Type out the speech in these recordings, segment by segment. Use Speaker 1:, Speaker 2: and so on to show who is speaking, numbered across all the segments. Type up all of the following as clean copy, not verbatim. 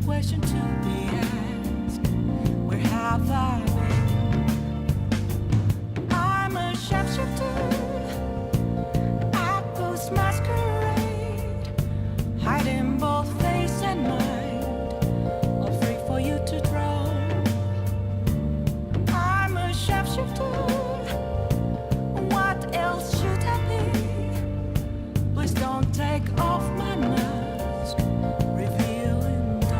Speaker 1: question to be asked. Where have I been? I'm a shapeshifter at Post Masquerade, hiding both face and mind, all free for you to drown. I'm a shapeshifter. What else should I be? Please don't take off my mask, revealing dawn.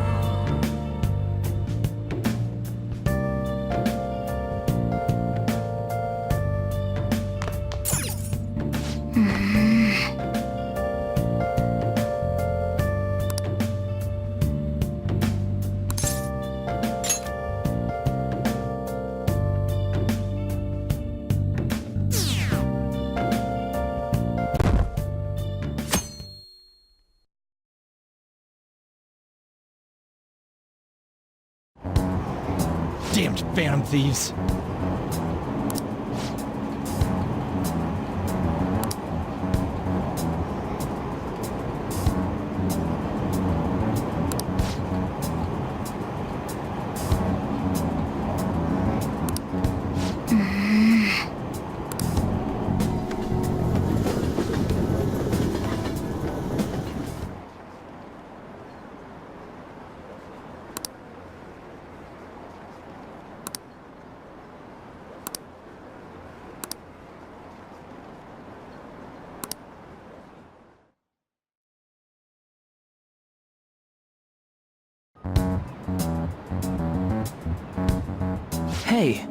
Speaker 2: Damned Phantom Thieves! Hey!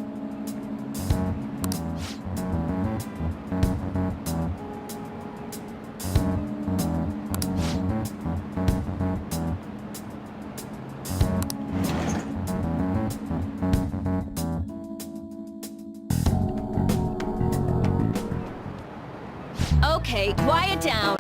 Speaker 3: Okay, quiet down.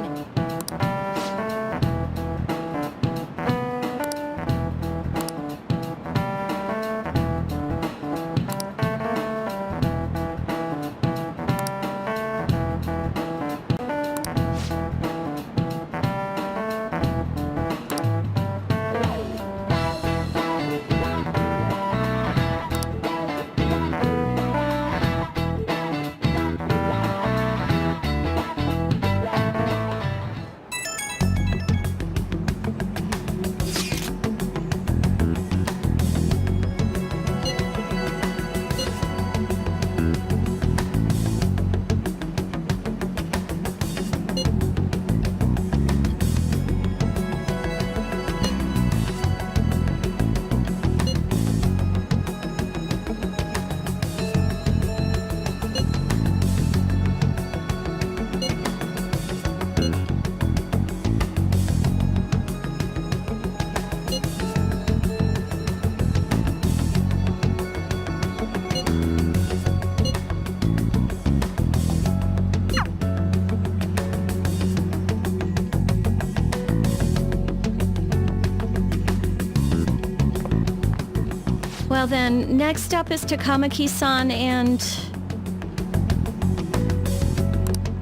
Speaker 3: Well then, next up is Takamaki-san and...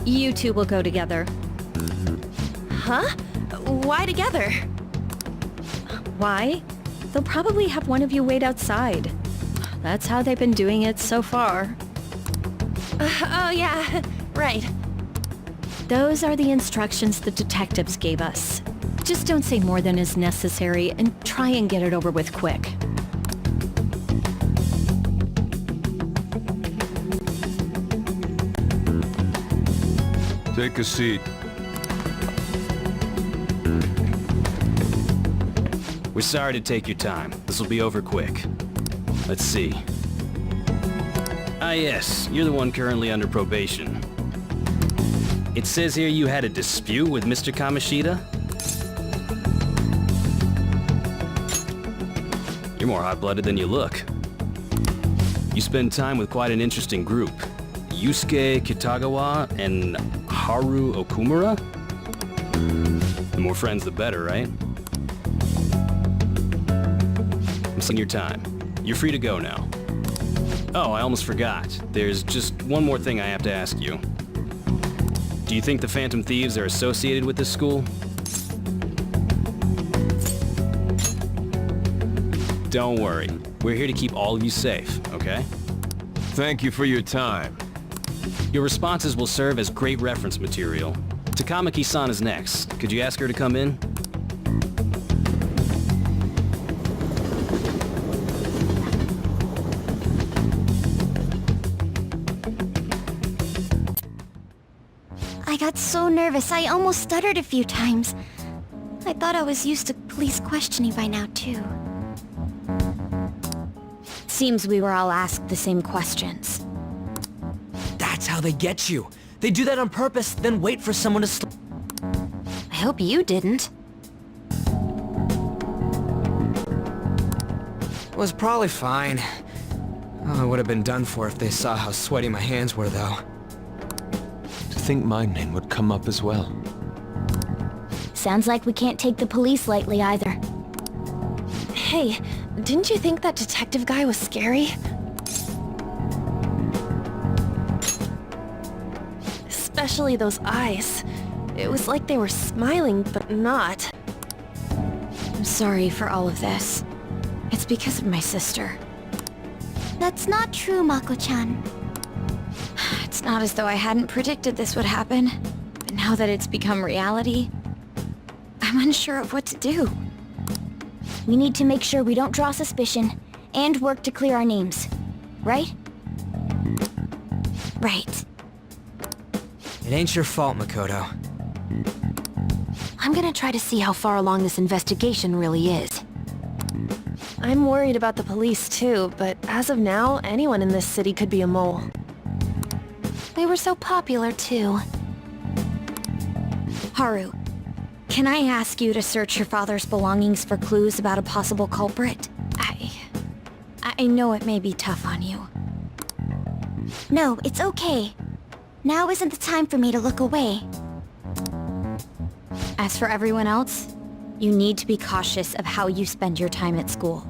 Speaker 3: you two will go together. Huh? Why together? Why? They'll probably have one of you wait outside. That's how they've been doing it so far. Oh yeah, right. Those are the instructions the detectives gave us. Just don't say more than is necessary and try and get it over with quick.
Speaker 4: Take a seat.
Speaker 2: We're sorry to take your time. This will be over quick. Let's see. Ah yes, you're the one currently under probation. It says here you had a dispute with Mr. Kamoshida? You're more hot-blooded than you look. You spend time with quite an interesting group. Yusuke Kitagawa and Haru Okumura? The more friends, the better, right? I'm seeing your time. You're free to go now. Oh, I almost forgot. There's just one more thing I have to ask you. Do you think the Phantom Thieves are associated with this school? Don't worry. We're here to keep all of you safe, okay?
Speaker 4: Thank you for your time.
Speaker 2: Your responses will serve as great reference material. Takamaki-san is next. Could you ask her to come in?
Speaker 5: I got so nervous, I almost stuttered a few times. I thought I was used to police questioning by now, too.
Speaker 3: Seems we were all asked the same questions.
Speaker 6: That's how they get you. They do that on purpose, then wait for someone to slip.
Speaker 3: I hope you didn't.
Speaker 6: It was probably fine. Oh, I would have been done for if they saw how sweaty my hands were, though.
Speaker 4: To think my name would come up as well.
Speaker 5: Sounds like we can't take the police lightly either.
Speaker 3: Hey, didn't you think that detective guy was scary? Especially those eyes. It was like they were smiling, but not. I'm sorry for all of this. It's because of my sister.
Speaker 5: That's not true, Mako-chan.
Speaker 3: It's not as though I hadn't predicted this would happen. But now that it's become reality, I'm unsure of what to do.
Speaker 5: We need to make sure we don't draw suspicion, and work to clear our names. Right? Right.
Speaker 6: It ain't your fault, Makoto.
Speaker 3: I'm gonna try to see how far along this investigation really is. I'm worried about the police too, but as of now, anyone in this city could be a mole.
Speaker 5: We were so popular, too. Haru, can I ask you to search your father's belongings for clues about a possible culprit? I know it may be tough on you. No, it's okay. Now isn't the time for me to look away.
Speaker 3: As for everyone else, you need to be cautious of how you spend your time at school.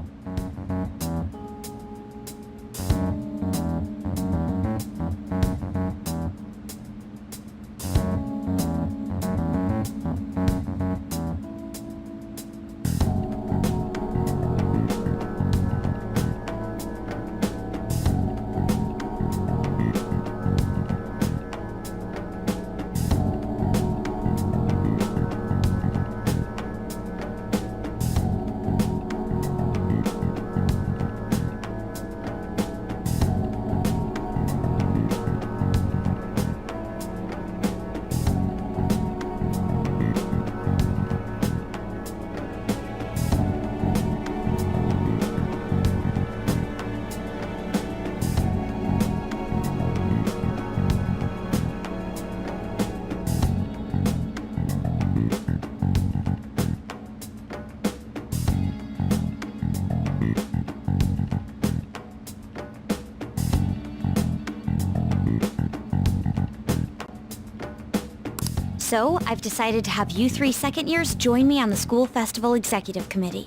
Speaker 5: So, I've decided to have you three second years join me on the school festival executive committee.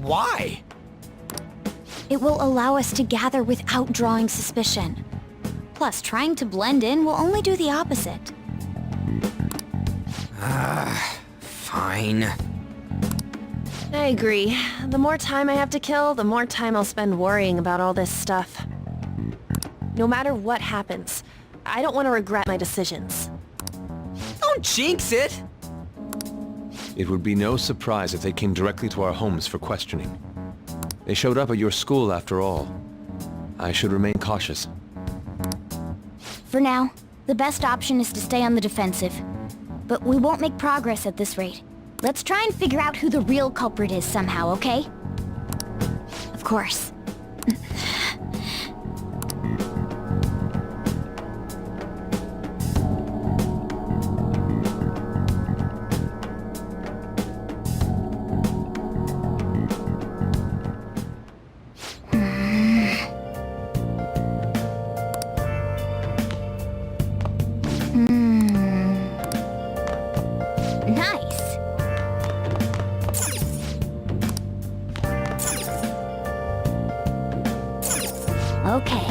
Speaker 6: Why?
Speaker 5: It will allow us to gather without drawing suspicion. Plus, trying to blend in will only do the opposite.
Speaker 6: Fine.
Speaker 3: I agree. The more time I have to kill, the more time I'll spend worrying about all this stuff. No matter what happens, I don't want to regret my decisions.
Speaker 6: Don't jinx it!
Speaker 4: It would be no surprise if they came directly to our homes for questioning. They showed up at your school after all. I should remain cautious.
Speaker 5: For now, the best option is to stay on the defensive. But we won't make progress at this rate. Let's try and figure out who the real culprit is somehow, okay? Of course. Nice. Okay.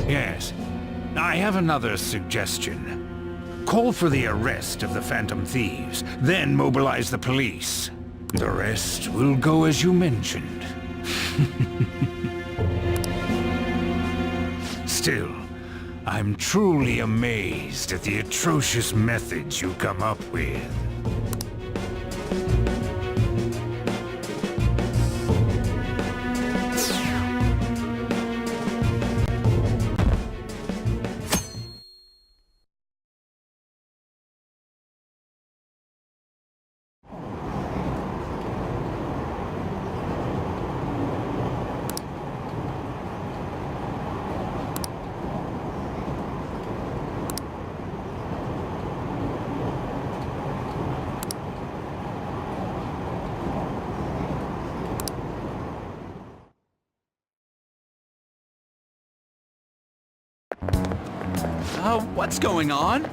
Speaker 7: Yes. I have another suggestion. Call for the arrest of the Phantom Thieves, then mobilize the police. The rest will go as you mentioned. Still, I'm truly amazed at the atrocious methods you come up with.
Speaker 8: What's going on?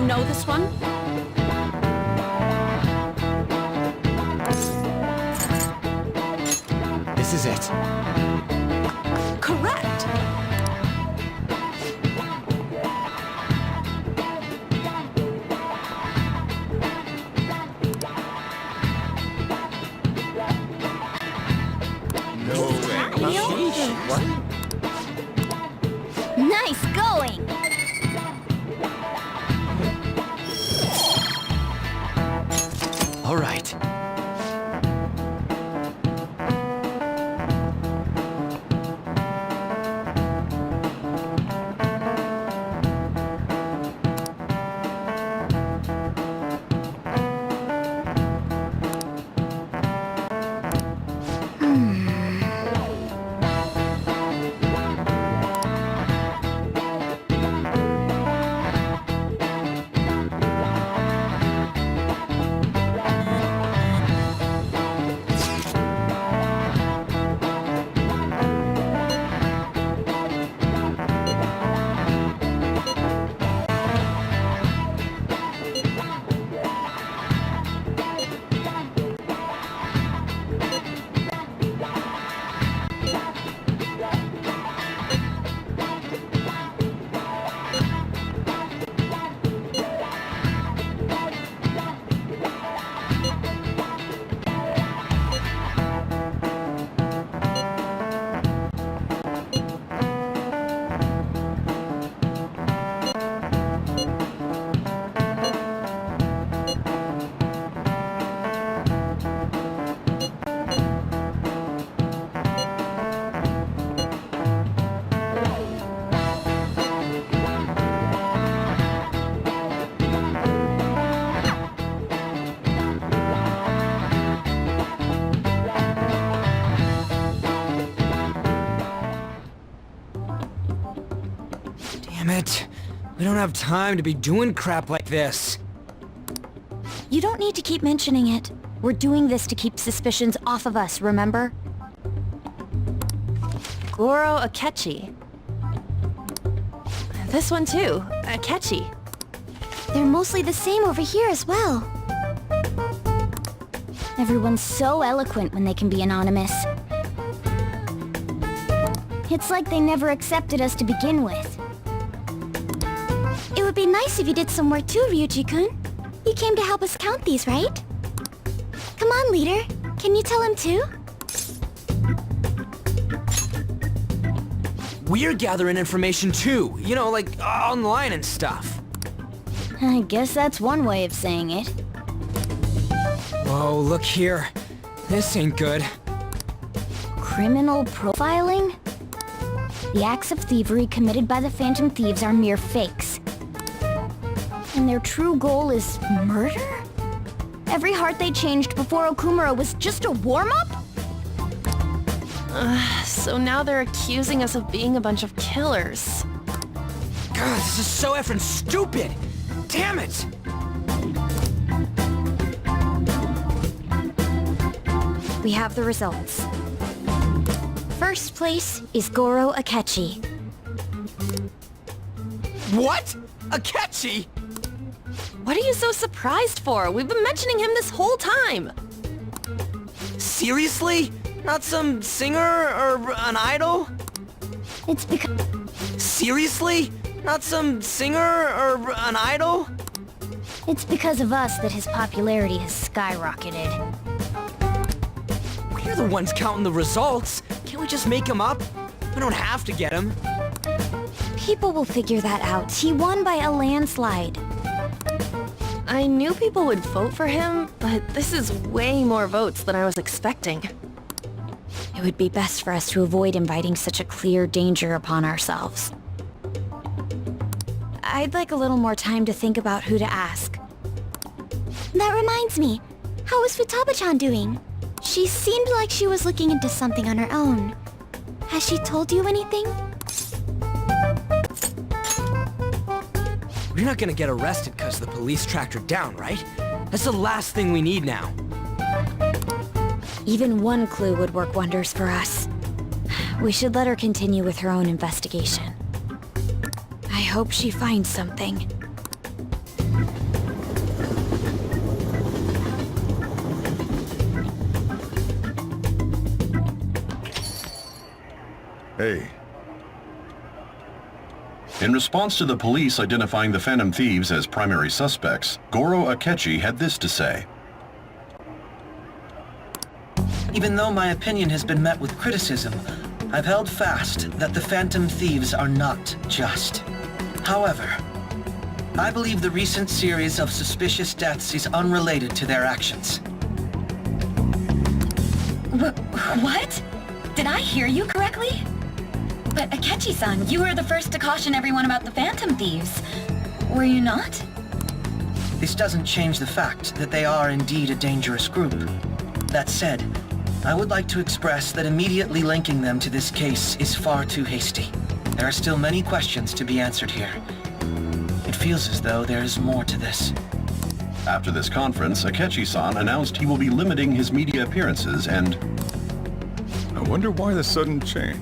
Speaker 3: Know this one?
Speaker 6: This is it.
Speaker 3: Correct!
Speaker 5: Nice going!
Speaker 8: All right.
Speaker 6: Damn it. We don't have time to be doing crap like this.
Speaker 5: You don't need to keep mentioning it. We're doing this to keep suspicions off of us, remember?
Speaker 3: Goro Akechi. This one too, Akechi.
Speaker 5: They're mostly the same over here as well. Everyone's so eloquent when they can be anonymous. It's like they never accepted us to begin with. would be nice if you did some work too, Ryuji-kun. You came to help us count these, right? Come on, leader. Can you tell him too?
Speaker 6: We're gathering information too, you know, like online and stuff.
Speaker 5: I guess that's one way of saying it.
Speaker 6: Whoa, look here. This ain't good.
Speaker 5: Criminal profiling? The acts of thievery committed by the Phantom Thieves are mere fakes. And their true goal is murder? Every heart they changed before Okumura was just a warm-up?
Speaker 3: So now they're accusing us of being a bunch of killers.
Speaker 6: God, this is so effing stupid! Damn it!
Speaker 5: We have the results. First place is Goro Akechi.
Speaker 6: What? Akechi?
Speaker 3: What are you so surprised for? We've been mentioning him this whole time.
Speaker 6: Seriously? Not some singer or an idol?
Speaker 5: It's because...
Speaker 6: Seriously? Not some singer or an idol?
Speaker 5: It's because of us that his popularity has skyrocketed.
Speaker 6: We're the ones counting the results. Can't we just make him up? We don't have to get him.
Speaker 5: People will figure that out. He won by a landslide.
Speaker 3: I knew people would vote for him, but this is way more votes than I was expecting.
Speaker 5: It would be best for us to avoid inviting such a clear danger upon ourselves. I'd like a little more time to think about who to ask. That reminds me, how is Futaba-chan doing? She seemed like she was looking into something on her own. Has she told you anything?
Speaker 6: We're not gonna get arrested because the police tracked her down, right? That's the last thing we need now.
Speaker 5: Even one clue would work wonders for us. We should let her continue with her own investigation. I hope she finds something.
Speaker 9: Hey. In response to the police identifying the Phantom Thieves as primary suspects, Goro Akechi had this to say.
Speaker 10: Even though my opinion has been met with criticism, I've held fast that the Phantom Thieves are not just. However, I believe the recent series of suspicious deaths is unrelated to their actions.
Speaker 11: What? Did I hear you correctly? But Akechi-san, you were the first to caution everyone about the Phantom Thieves. Were you not?
Speaker 10: This doesn't change the fact that they are indeed a dangerous group. That said, I would like to express that immediately linking them to this case is far too hasty. There are still many questions to be answered here. It feels as though there is more to this.
Speaker 9: After this conference, Akechi-san announced he will be limiting his media appearances and...
Speaker 12: I wonder why the sudden change.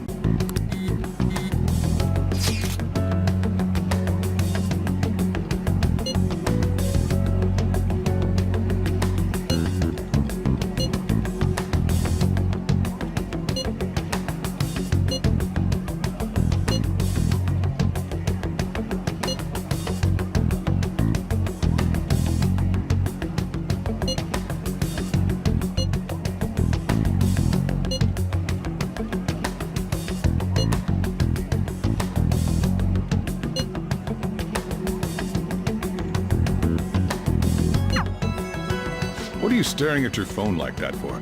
Speaker 12: What are you staring at your phone like that for?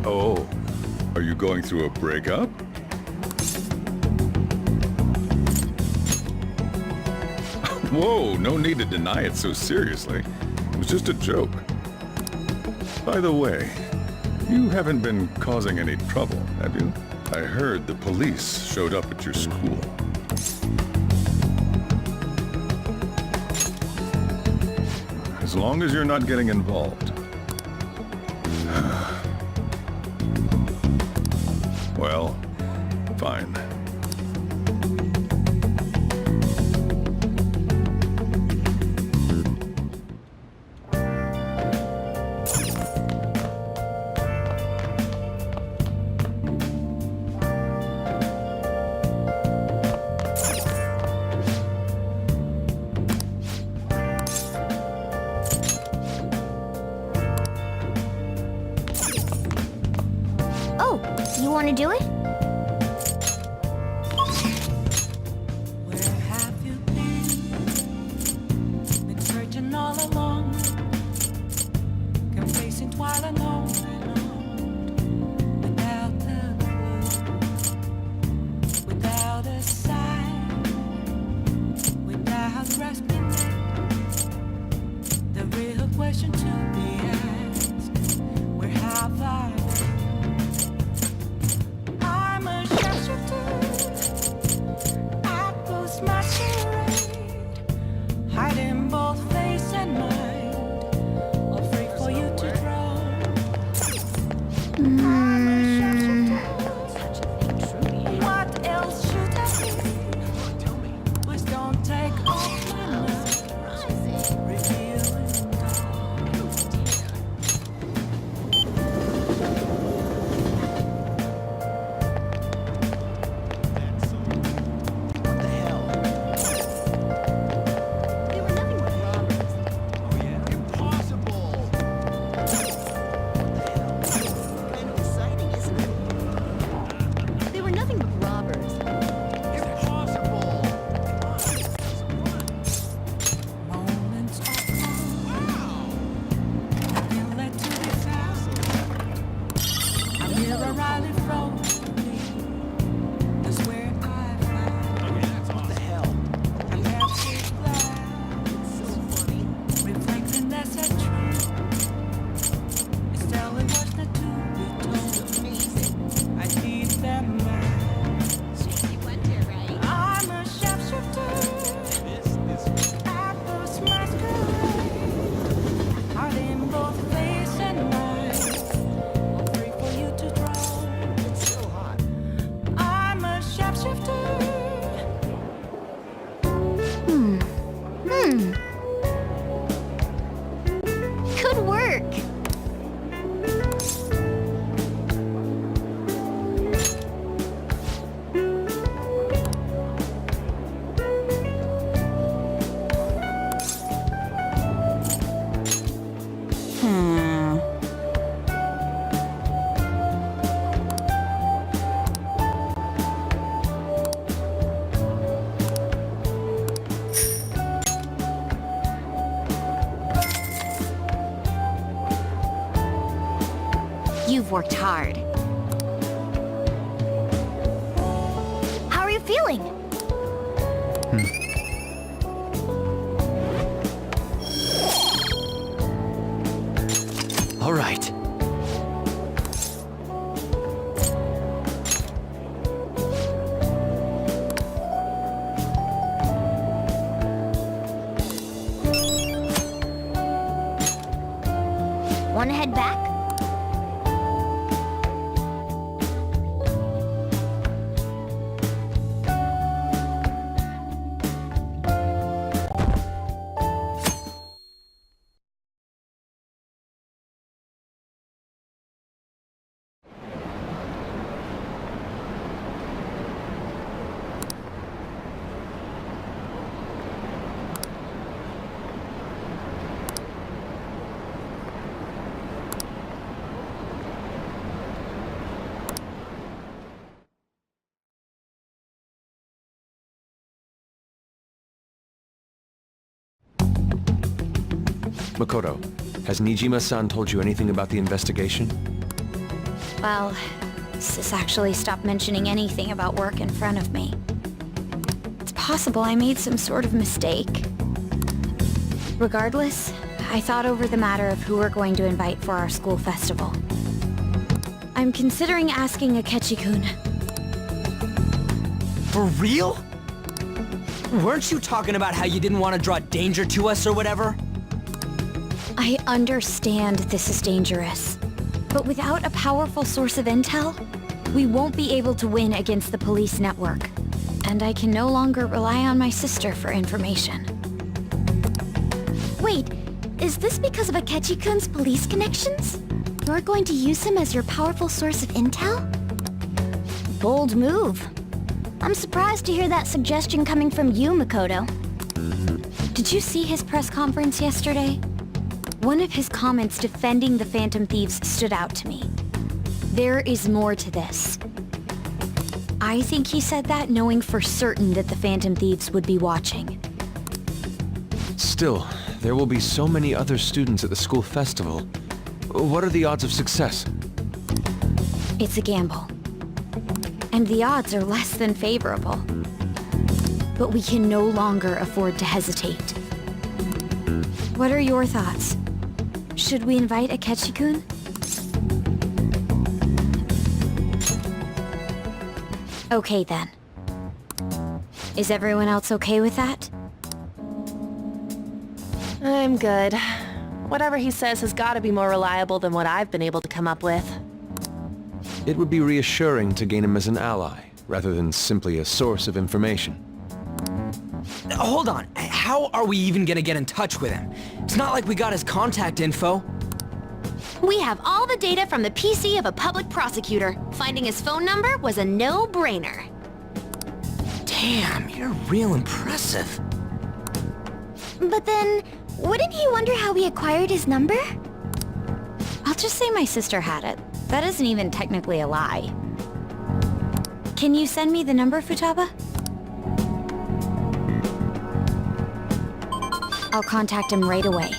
Speaker 12: Oh, are you going through a breakup? Whoa, no need to deny it so seriously. It was just a joke. By the way, you haven't been causing any trouble, have you? I heard the police showed up at your school. As long as you're not getting involved. Well, fine.
Speaker 5: do it?
Speaker 1: Where have you been? Been searching all along, complacent while alone and on, without a clue, without a sign, without grasping it. The real question to be asked: where have I been? I'm a shapeshifter. I post masquerade, hiding both face and mind, afraid for you to draw. I'm a shapeshifter. What else should I be? Please don't take off my mask, revealing
Speaker 3: They were nothing but robbers.
Speaker 1: moments of calm. Nothing left to be found. I'm here a rally from me. That's where I found. What the hell? I have six clouds. It's so funny. Reflecting that's a truth. It's telling what's not to be told. I need them out. I'm a shapeshifter. I post masquerade, hiding both face and mind, free for you to draw. It's so hot. I'm a shapeshifter.
Speaker 5: Good work. You've worked hard. How are you feeling?
Speaker 8: All right.
Speaker 5: Want to head back?
Speaker 4: Makoto, has Nijima-san told you anything about the investigation?
Speaker 5: Well, Sis actually stopped mentioning anything about work in front of me. It's possible I made some sort of mistake. Regardless, I thought over the matter of who we're going to invite for our school festival. I'm considering asking Akechi-kun.
Speaker 6: For real? Weren't you talking about how you didn't want to draw danger to us or whatever?
Speaker 5: I understand this is dangerous, but without a powerful source of intel, we won't be able to win against the police network. And I can no longer rely on my sister for information. Wait, is this because of Akechi-kun's police connections? You're going to use him as your powerful source of intel? Bold move. I'm surprised to hear that suggestion coming from you, Makoto. Did you see his press conference yesterday? One of his comments defending the Phantom Thieves stood out to me. There is more to this. I think he said that knowing for certain that the Phantom Thieves would be watching.
Speaker 4: Still, there will be so many other students at the school festival. What are the odds of success?
Speaker 5: It's a gamble. And the odds are less than favorable. But we can no longer afford to hesitate. What are your thoughts? Should we invite Akechi-kun? Okay then. Is everyone else okay with that?
Speaker 13: I'm good. Whatever he says has got to be more reliable than what I've been able to come up with.
Speaker 4: It would be reassuring to gain him as an ally, rather than simply a source of information.
Speaker 6: Hold on, how are we even gonna get in touch with him? It's not like we got his contact info.
Speaker 5: We have all the data from the PC of a public prosecutor. Finding his phone number was a no-brainer.
Speaker 6: Damn, you're real impressive.
Speaker 5: But then, wouldn't he wonder how we acquired his number?
Speaker 3: I'll just say my sister had it. That isn't even technically a lie.
Speaker 5: Can you send me the number, Futaba? I'll contact him right away.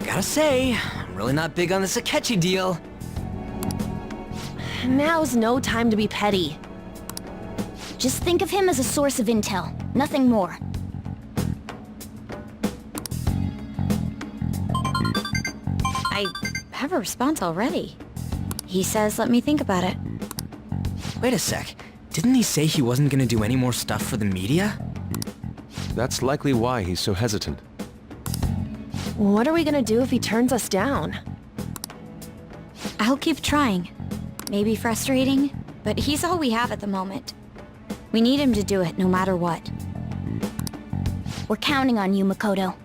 Speaker 6: Gotta say, I'm really not big on this Akechi deal.
Speaker 13: Now's no time to be petty.
Speaker 5: Just think of him as a source of intel, nothing more.
Speaker 3: I have a response already. He says let me think about it.
Speaker 6: Wait a sec, didn't he say he wasn't gonna do any more stuff for the media?
Speaker 4: That's likely why he's so hesitant.
Speaker 13: What are we gonna do if he turns us down?
Speaker 5: I'll keep trying. Maybe frustrating, but he's all we have at the moment. We need him to do it no matter what. We're counting on you, Makoto.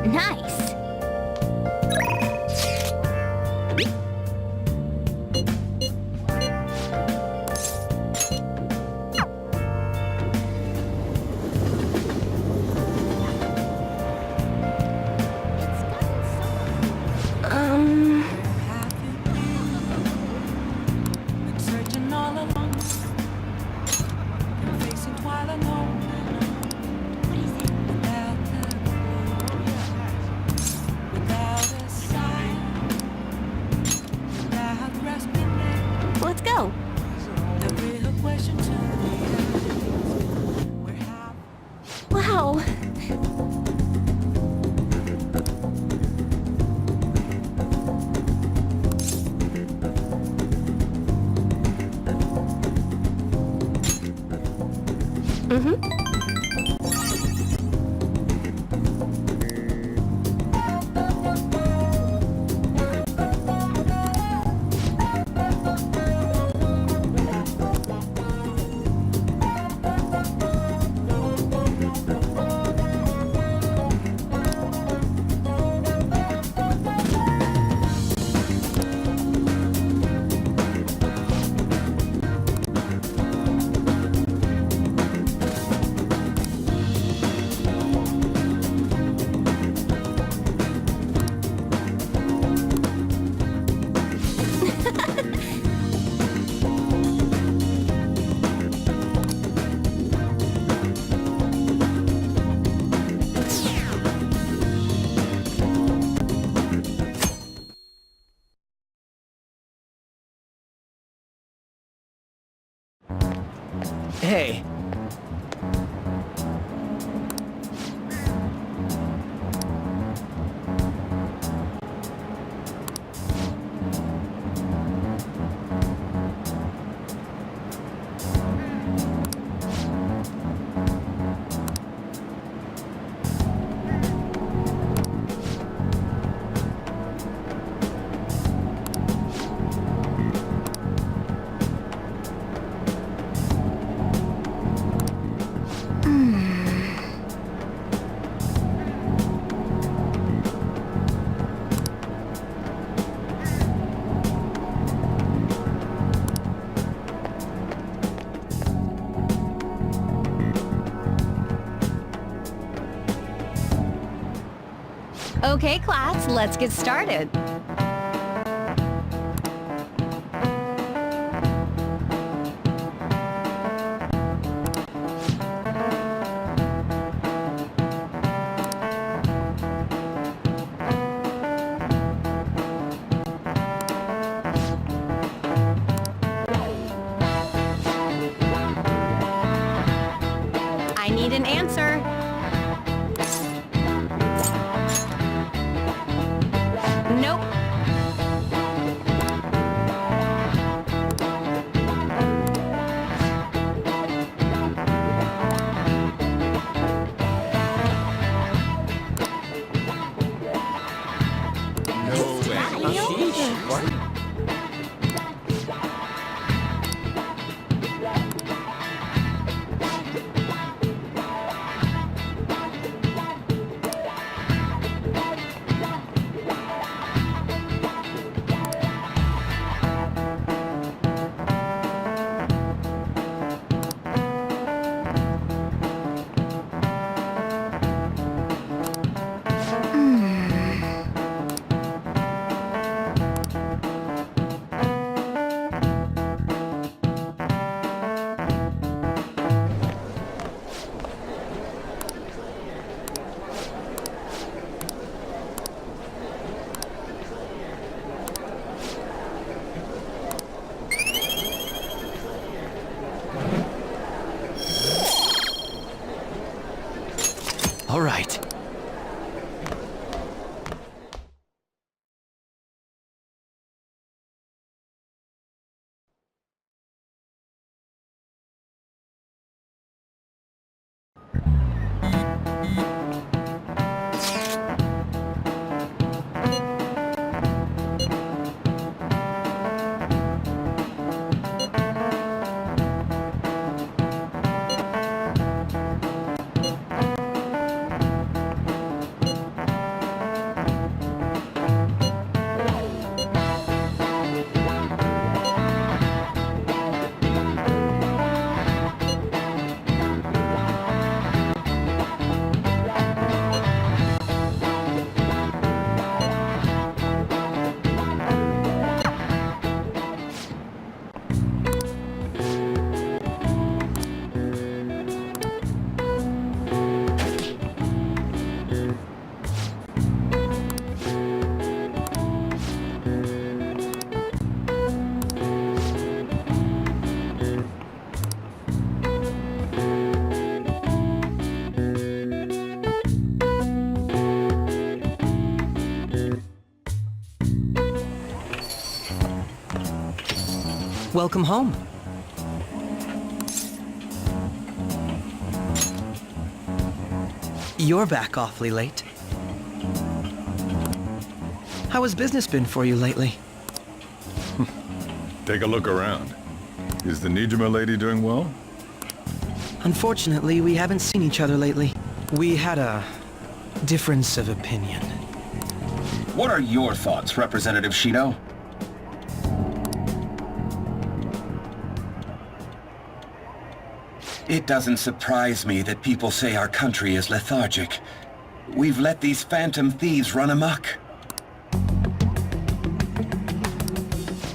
Speaker 5: Nice!
Speaker 1: Been searching all along. Been facing twilight alone. Without a sign. Without grasping it.
Speaker 5: Let's go!
Speaker 1: The real question to me is, where have
Speaker 5: Wow!
Speaker 6: Hey.
Speaker 3: Okay, class, let's get started. I need an answer. Nope.
Speaker 8: All right.
Speaker 10: Welcome home. You're back awfully late. How has business been for you lately?
Speaker 12: Take a look around. Is the Nijima lady doing well?
Speaker 10: Unfortunately, we haven't seen each other lately. We had a difference of opinion.
Speaker 9: What are your thoughts, Representative Shido? It doesn't surprise me that people say our country is lethargic. We've let these phantom thieves run amok.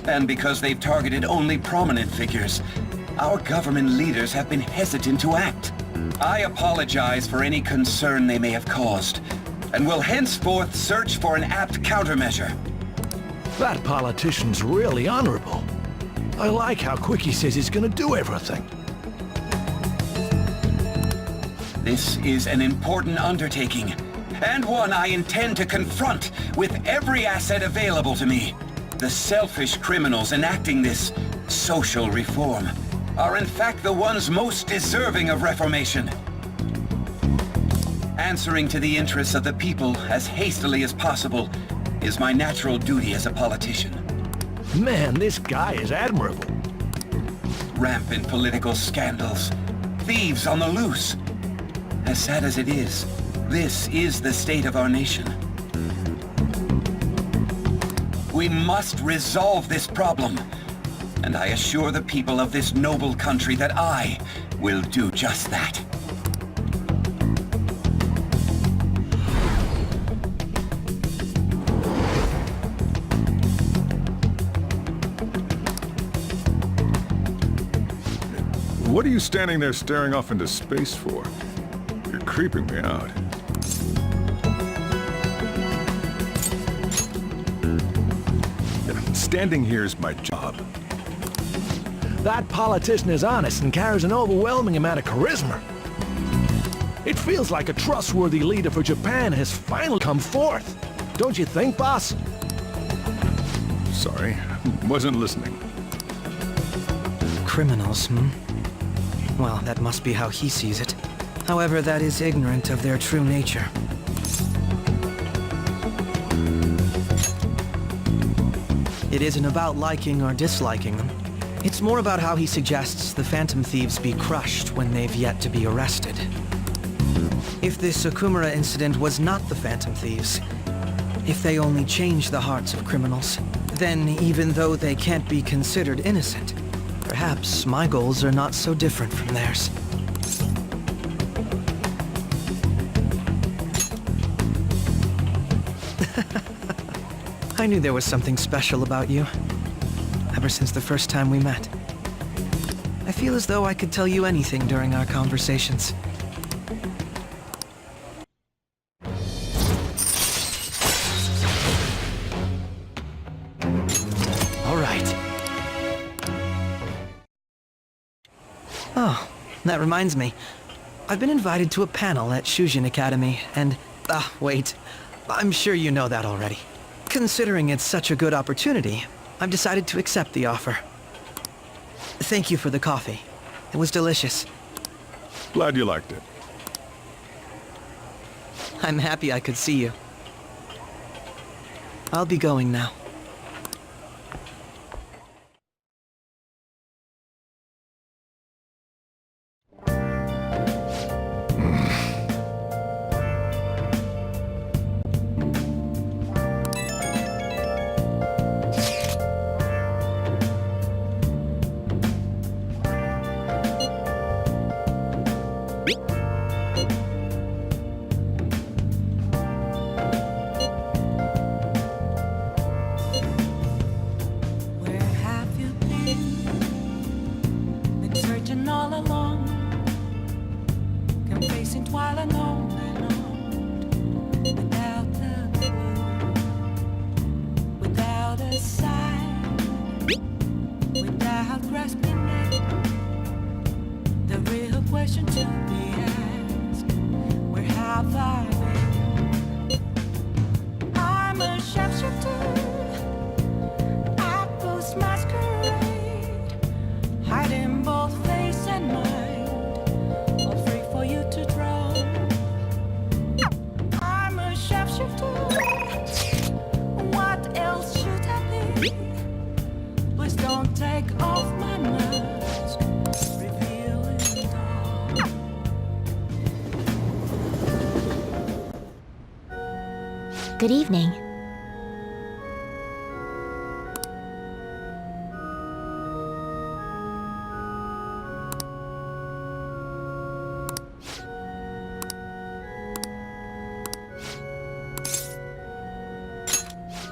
Speaker 9: And because they've targeted only prominent figures, our government leaders have been hesitant to act. I apologize for any concern they may have caused, and will henceforth search for an apt countermeasure.
Speaker 14: That politician's really honorable. I like how quick he says he's gonna do everything.
Speaker 9: This is an important undertaking, and one I intend to confront with every asset available to me. The selfish criminals enacting this social reform are in fact the ones most deserving of reformation. Answering to the interests of the people as hastily as possible is my natural duty as a politician.
Speaker 14: Man, this guy is admirable.
Speaker 9: Rampant political scandals, thieves on the loose. As sad as it is, this is the state of our nation. We must resolve this problem, and I assure the people of this noble country that I will do just that.
Speaker 12: What are you standing there staring off into space for? You're creeping me out. Standing here is my job.
Speaker 14: That politician is honest and carries an overwhelming amount of charisma. It feels like a trustworthy leader for Japan has finally come forth. Don't you think, boss?
Speaker 12: Sorry, wasn't listening.
Speaker 10: Criminals, hmm? Well, that must be how he sees it. However, that is ignorant of their true nature. It isn't about liking or disliking them. It's more about how he suggests the Phantom Thieves be crushed when they've yet to be arrested. If this Okumura incident was not the Phantom Thieves, if they only change the hearts of criminals, then even though they can't be considered innocent, perhaps my goals are not so different from theirs. I knew there was something special about you, ever since the first time we met. I feel as though I could tell you anything during our conversations.
Speaker 8: All right.
Speaker 10: Oh, that reminds me. I've been invited to a panel at Shujin Academy, and... wait. I'm sure you know that already. Considering it's such a good opportunity, I've decided to accept the offer. Thank you for the coffee. It was delicious.
Speaker 12: Glad you liked it.
Speaker 10: I'm happy I could see you. I'll be going now.
Speaker 1: Where have you been? Been searching all along, confessing while alone and on, without a clue, without a sign, without grasping it. The real question to be asked: where have I been? I'm a shapeshifter. Masquerade, hiding both face and mind, all free for you to draw. I'm a shapeshifter. What else should I be? Please don't take off my mask, reveal it all.
Speaker 5: Good evening.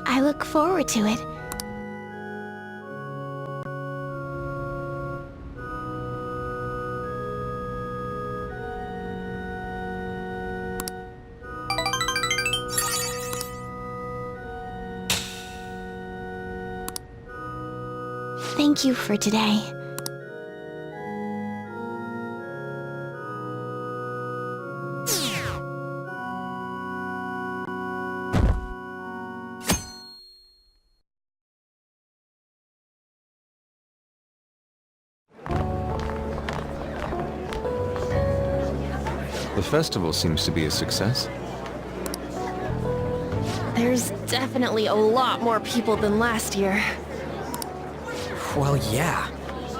Speaker 5: I look forward to it. Thank you for today.
Speaker 4: The festival seems to be a success.
Speaker 13: There's definitely a lot more people than last year.
Speaker 6: Well, yeah.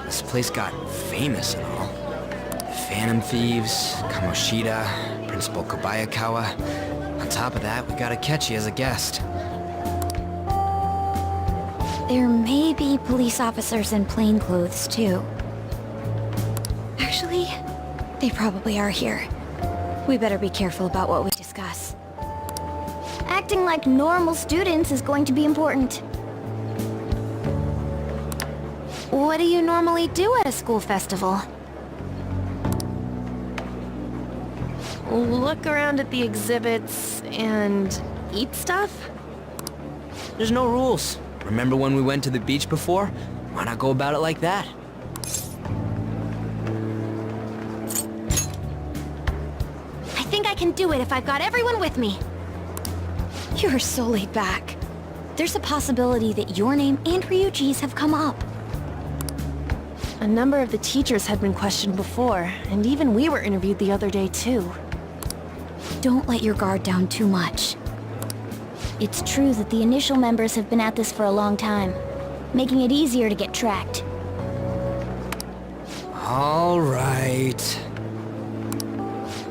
Speaker 6: This place got famous and all. Phantom Thieves, Kamoshida, Principal Kobayakawa. On top of that, we got Akechi as a guest.
Speaker 5: There may be police officers in plainclothes, too. Actually, they probably are here. We better be careful about what we discuss. Acting like normal students is going to be important.
Speaker 11: What do you normally do at a school festival?
Speaker 13: look around at the exhibits and eat stuff?
Speaker 6: There's no rules. Remember when we went to the beach before? Why not go about it like that?
Speaker 5: I think I can do it if I've got everyone with me. You're so laid back. There's a possibility that your name and Ryuji's have come up.
Speaker 13: A number of the teachers had been questioned before, and even we were interviewed the other day too.
Speaker 5: Don't let your guard down too much. It's true that the initial members have been at this for a long time, making it easier to get tracked.
Speaker 6: All right.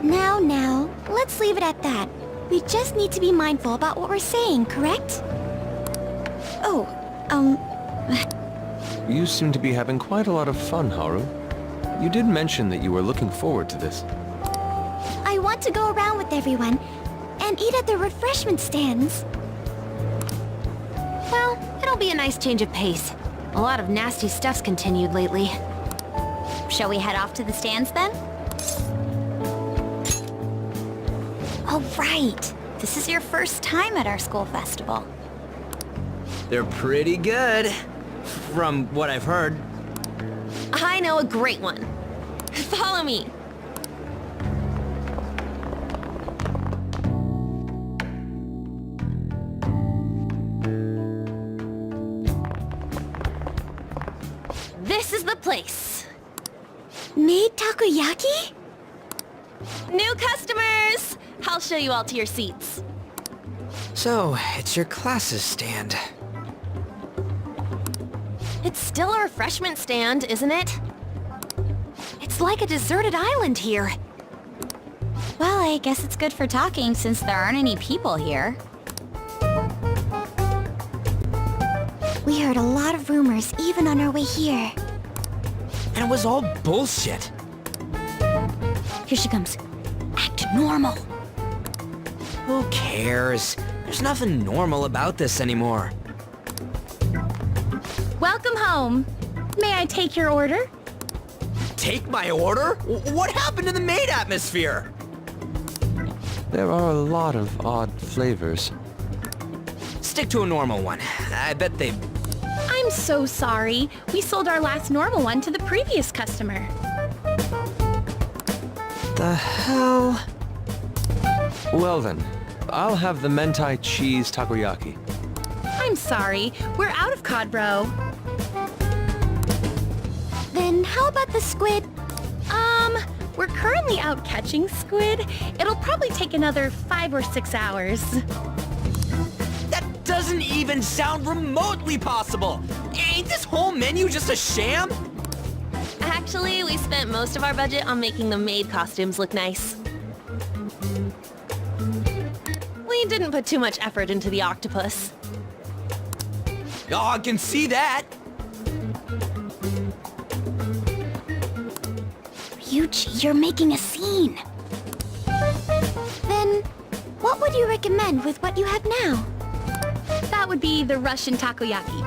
Speaker 5: Now, let's leave it at that. We just need to be mindful about what we're saying, correct? Oh,
Speaker 4: You seem to be having quite a lot of fun, Haru. You did mention that you were looking forward to this.
Speaker 5: I want to go around with everyone and eat at the refreshment stands.
Speaker 3: Well, it'll be a nice change of pace. A lot of nasty stuff's continued lately.
Speaker 5: Shall we head off to the stands then? Oh, right. This is your first time at our school festival.
Speaker 6: They're pretty good, from what I've heard.
Speaker 13: I know a great one. Follow me. This is the place.
Speaker 5: Made takoyaki?
Speaker 13: New customers! I'll show you all to your seats.
Speaker 6: So, it's your class's stand.
Speaker 13: It's still a refreshment stand, isn't it?
Speaker 3: It's like a deserted island here.
Speaker 5: Well, I guess it's good for talking since there aren't any people here. We heard a lot of rumors even on our way here.
Speaker 6: And it was all bullshit.
Speaker 5: Here she comes. Act normal.
Speaker 6: Who cares? There's nothing normal about this anymore.
Speaker 3: Welcome home. May I take your order?
Speaker 6: Take my order? What happened to the maid atmosphere?
Speaker 4: There are a lot of odd flavors.
Speaker 6: Stick to a normal one. I bet they...
Speaker 3: I'm so sorry. We sold our last normal one to the previous customer.
Speaker 6: The hell?
Speaker 4: Well then, I'll have the mentai cheese takoyaki.
Speaker 3: I'm sorry. We're out of cod roe.
Speaker 5: Then how about the squid?
Speaker 3: We're currently out catching squid. It'll probably take another 5 or 6 hours.
Speaker 6: That doesn't even sound remotely possible! Ain't this whole menu just a sham?
Speaker 13: Actually, we spent most of our budget on making the maid costumes look nice. We didn't put too much effort into the octopus.
Speaker 6: Oh, I can see that!
Speaker 5: Ryuji, you're making a scene. Then, what would you recommend with what you have now?
Speaker 3: That would be the Russian takoyaki.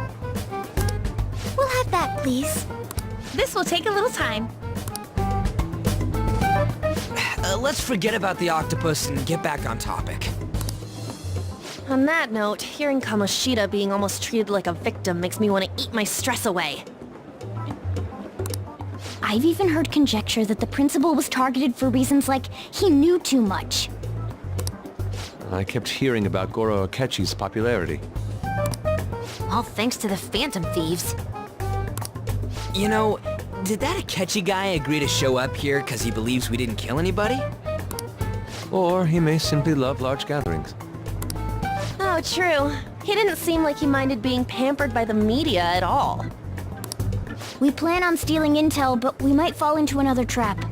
Speaker 5: We'll have that, please.
Speaker 3: This will take a little time.
Speaker 6: Let's forget about the octopus and get back on topic.
Speaker 13: On that note, hearing Kamoshida being almost treated like a victim makes me want to eat my stress away.
Speaker 5: I've even heard conjecture that the principal was targeted for reasons like he knew too much.
Speaker 4: I kept hearing about Goro Akechi's popularity.
Speaker 3: All thanks to the Phantom Thieves.
Speaker 6: You know, did that Akechi guy agree to show up here because he believes we didn't kill anybody?
Speaker 4: Or he may simply love large gatherings.
Speaker 13: Oh, true. He didn't seem like he minded being pampered by the media at all.
Speaker 5: We plan on stealing intel, but we might fall into another trap.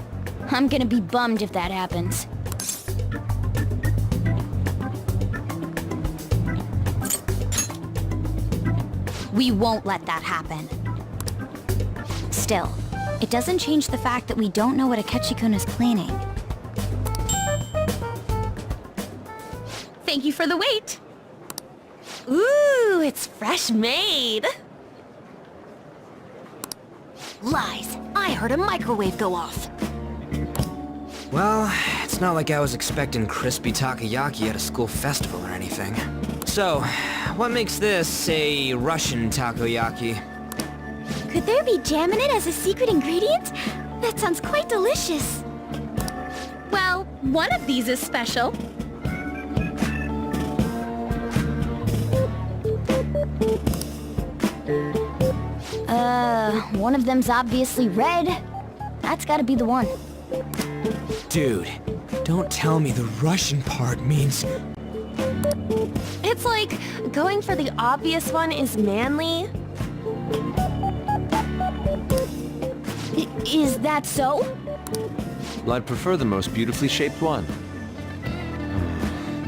Speaker 5: I'm gonna be bummed if that happens. We won't let that happen. Still, it doesn't change the fact that we don't know what Akechi-kun is planning.
Speaker 3: Thank you for the wait.
Speaker 13: Ooh, it's fresh made.
Speaker 3: Lies. I heard a microwave go off.
Speaker 6: Well, It's not like I was expecting crispy takoyaki at a school festival or anything. So, what makes this a Russian takoyaki?
Speaker 5: Could there be jam in it as a secret ingredient? That sounds quite delicious.
Speaker 3: Well, one of these is special.
Speaker 5: One of them's obviously red. That's gotta be the one.
Speaker 6: Dude, don't tell me the Russian part means...
Speaker 13: It's like going for the obvious one is manly.
Speaker 5: Is that so?
Speaker 4: Well, I'd prefer the most beautifully shaped one.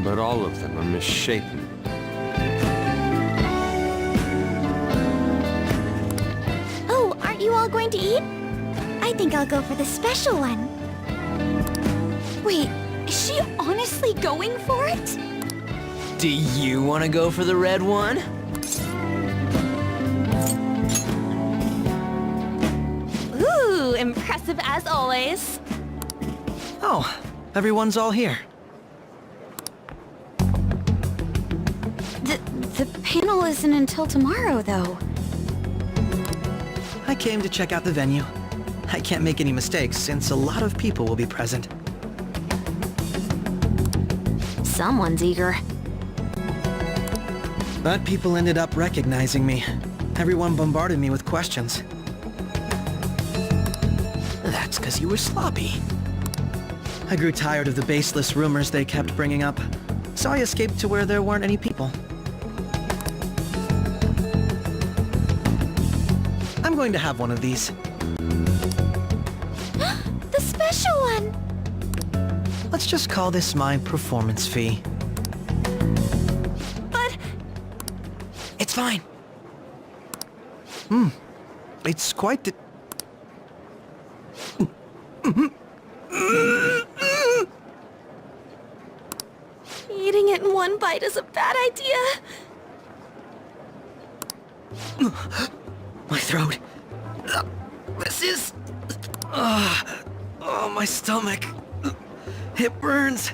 Speaker 4: But all of them are misshapen.
Speaker 5: Oh, aren't you all going to eat? I think I'll go for the special one. Wait, is she honestly going for it?
Speaker 6: Do you want to go for the red one?
Speaker 13: Ooh, impressive as always.
Speaker 10: Oh, everyone's all here.
Speaker 5: The panel isn't until tomorrow, though.
Speaker 10: I came to check out the venue. I can't make any mistakes since a lot of people will be present.
Speaker 13: Someone's eager.
Speaker 10: But people ended up recognizing me. Everyone bombarded me with questions.
Speaker 6: That's because you were sloppy.
Speaker 10: I grew tired of the baseless rumors they kept bringing up, so I escaped to where there weren't any people. I'm going to have one of these.
Speaker 5: The special one!
Speaker 10: Let's just call this my performance fee.
Speaker 13: But...
Speaker 6: It's fine.
Speaker 10: It's quite the...
Speaker 13: Eating it in one bite is a bad idea.
Speaker 10: My throat. This is... oh, my stomach. It burns.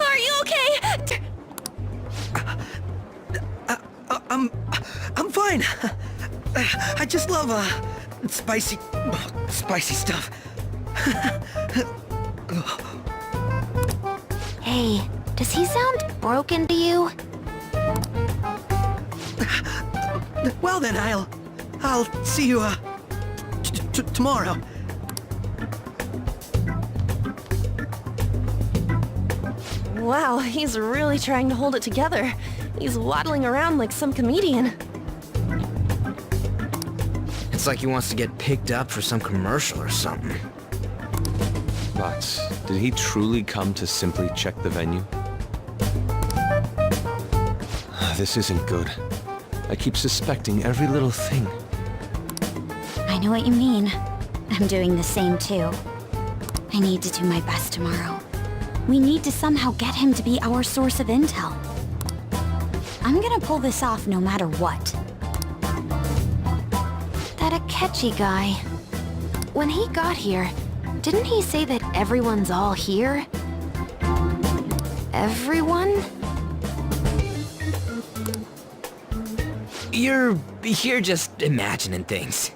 Speaker 13: Are you okay?
Speaker 10: I'm fine. I just love, spicy stuff.
Speaker 5: Hey, does he sound broken to you?
Speaker 10: Well then, I'll see you, tomorrow.
Speaker 13: Wow, he's really trying to hold it together. He's waddling around like some comedian.
Speaker 6: It's like he wants to get picked up for some commercial or something.
Speaker 4: But did he truly come to simply check the venue? This isn't good. I keep suspecting every little thing.
Speaker 5: I know what you mean. I'm doing the same too. I need to do my best tomorrow. We need to somehow get him to be our source of intel. I'm gonna pull this off no matter what. That Akechi guy. When he got here, didn't he say that everyone's all here? Everyone?
Speaker 6: You're just imagining things.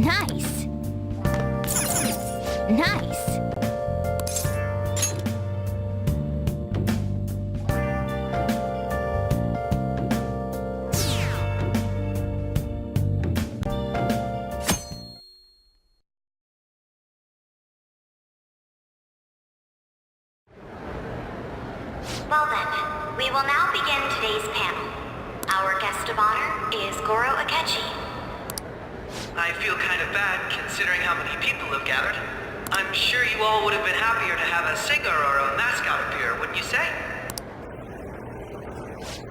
Speaker 5: Nice. Nice.
Speaker 15: Well then, we will now begin today's panel. Our guest of honor is Goro Akechi.
Speaker 10: I feel kind of bad considering how many people have gathered. I'm sure you all would have been happier to have a singer or a mascot appear, wouldn't you say?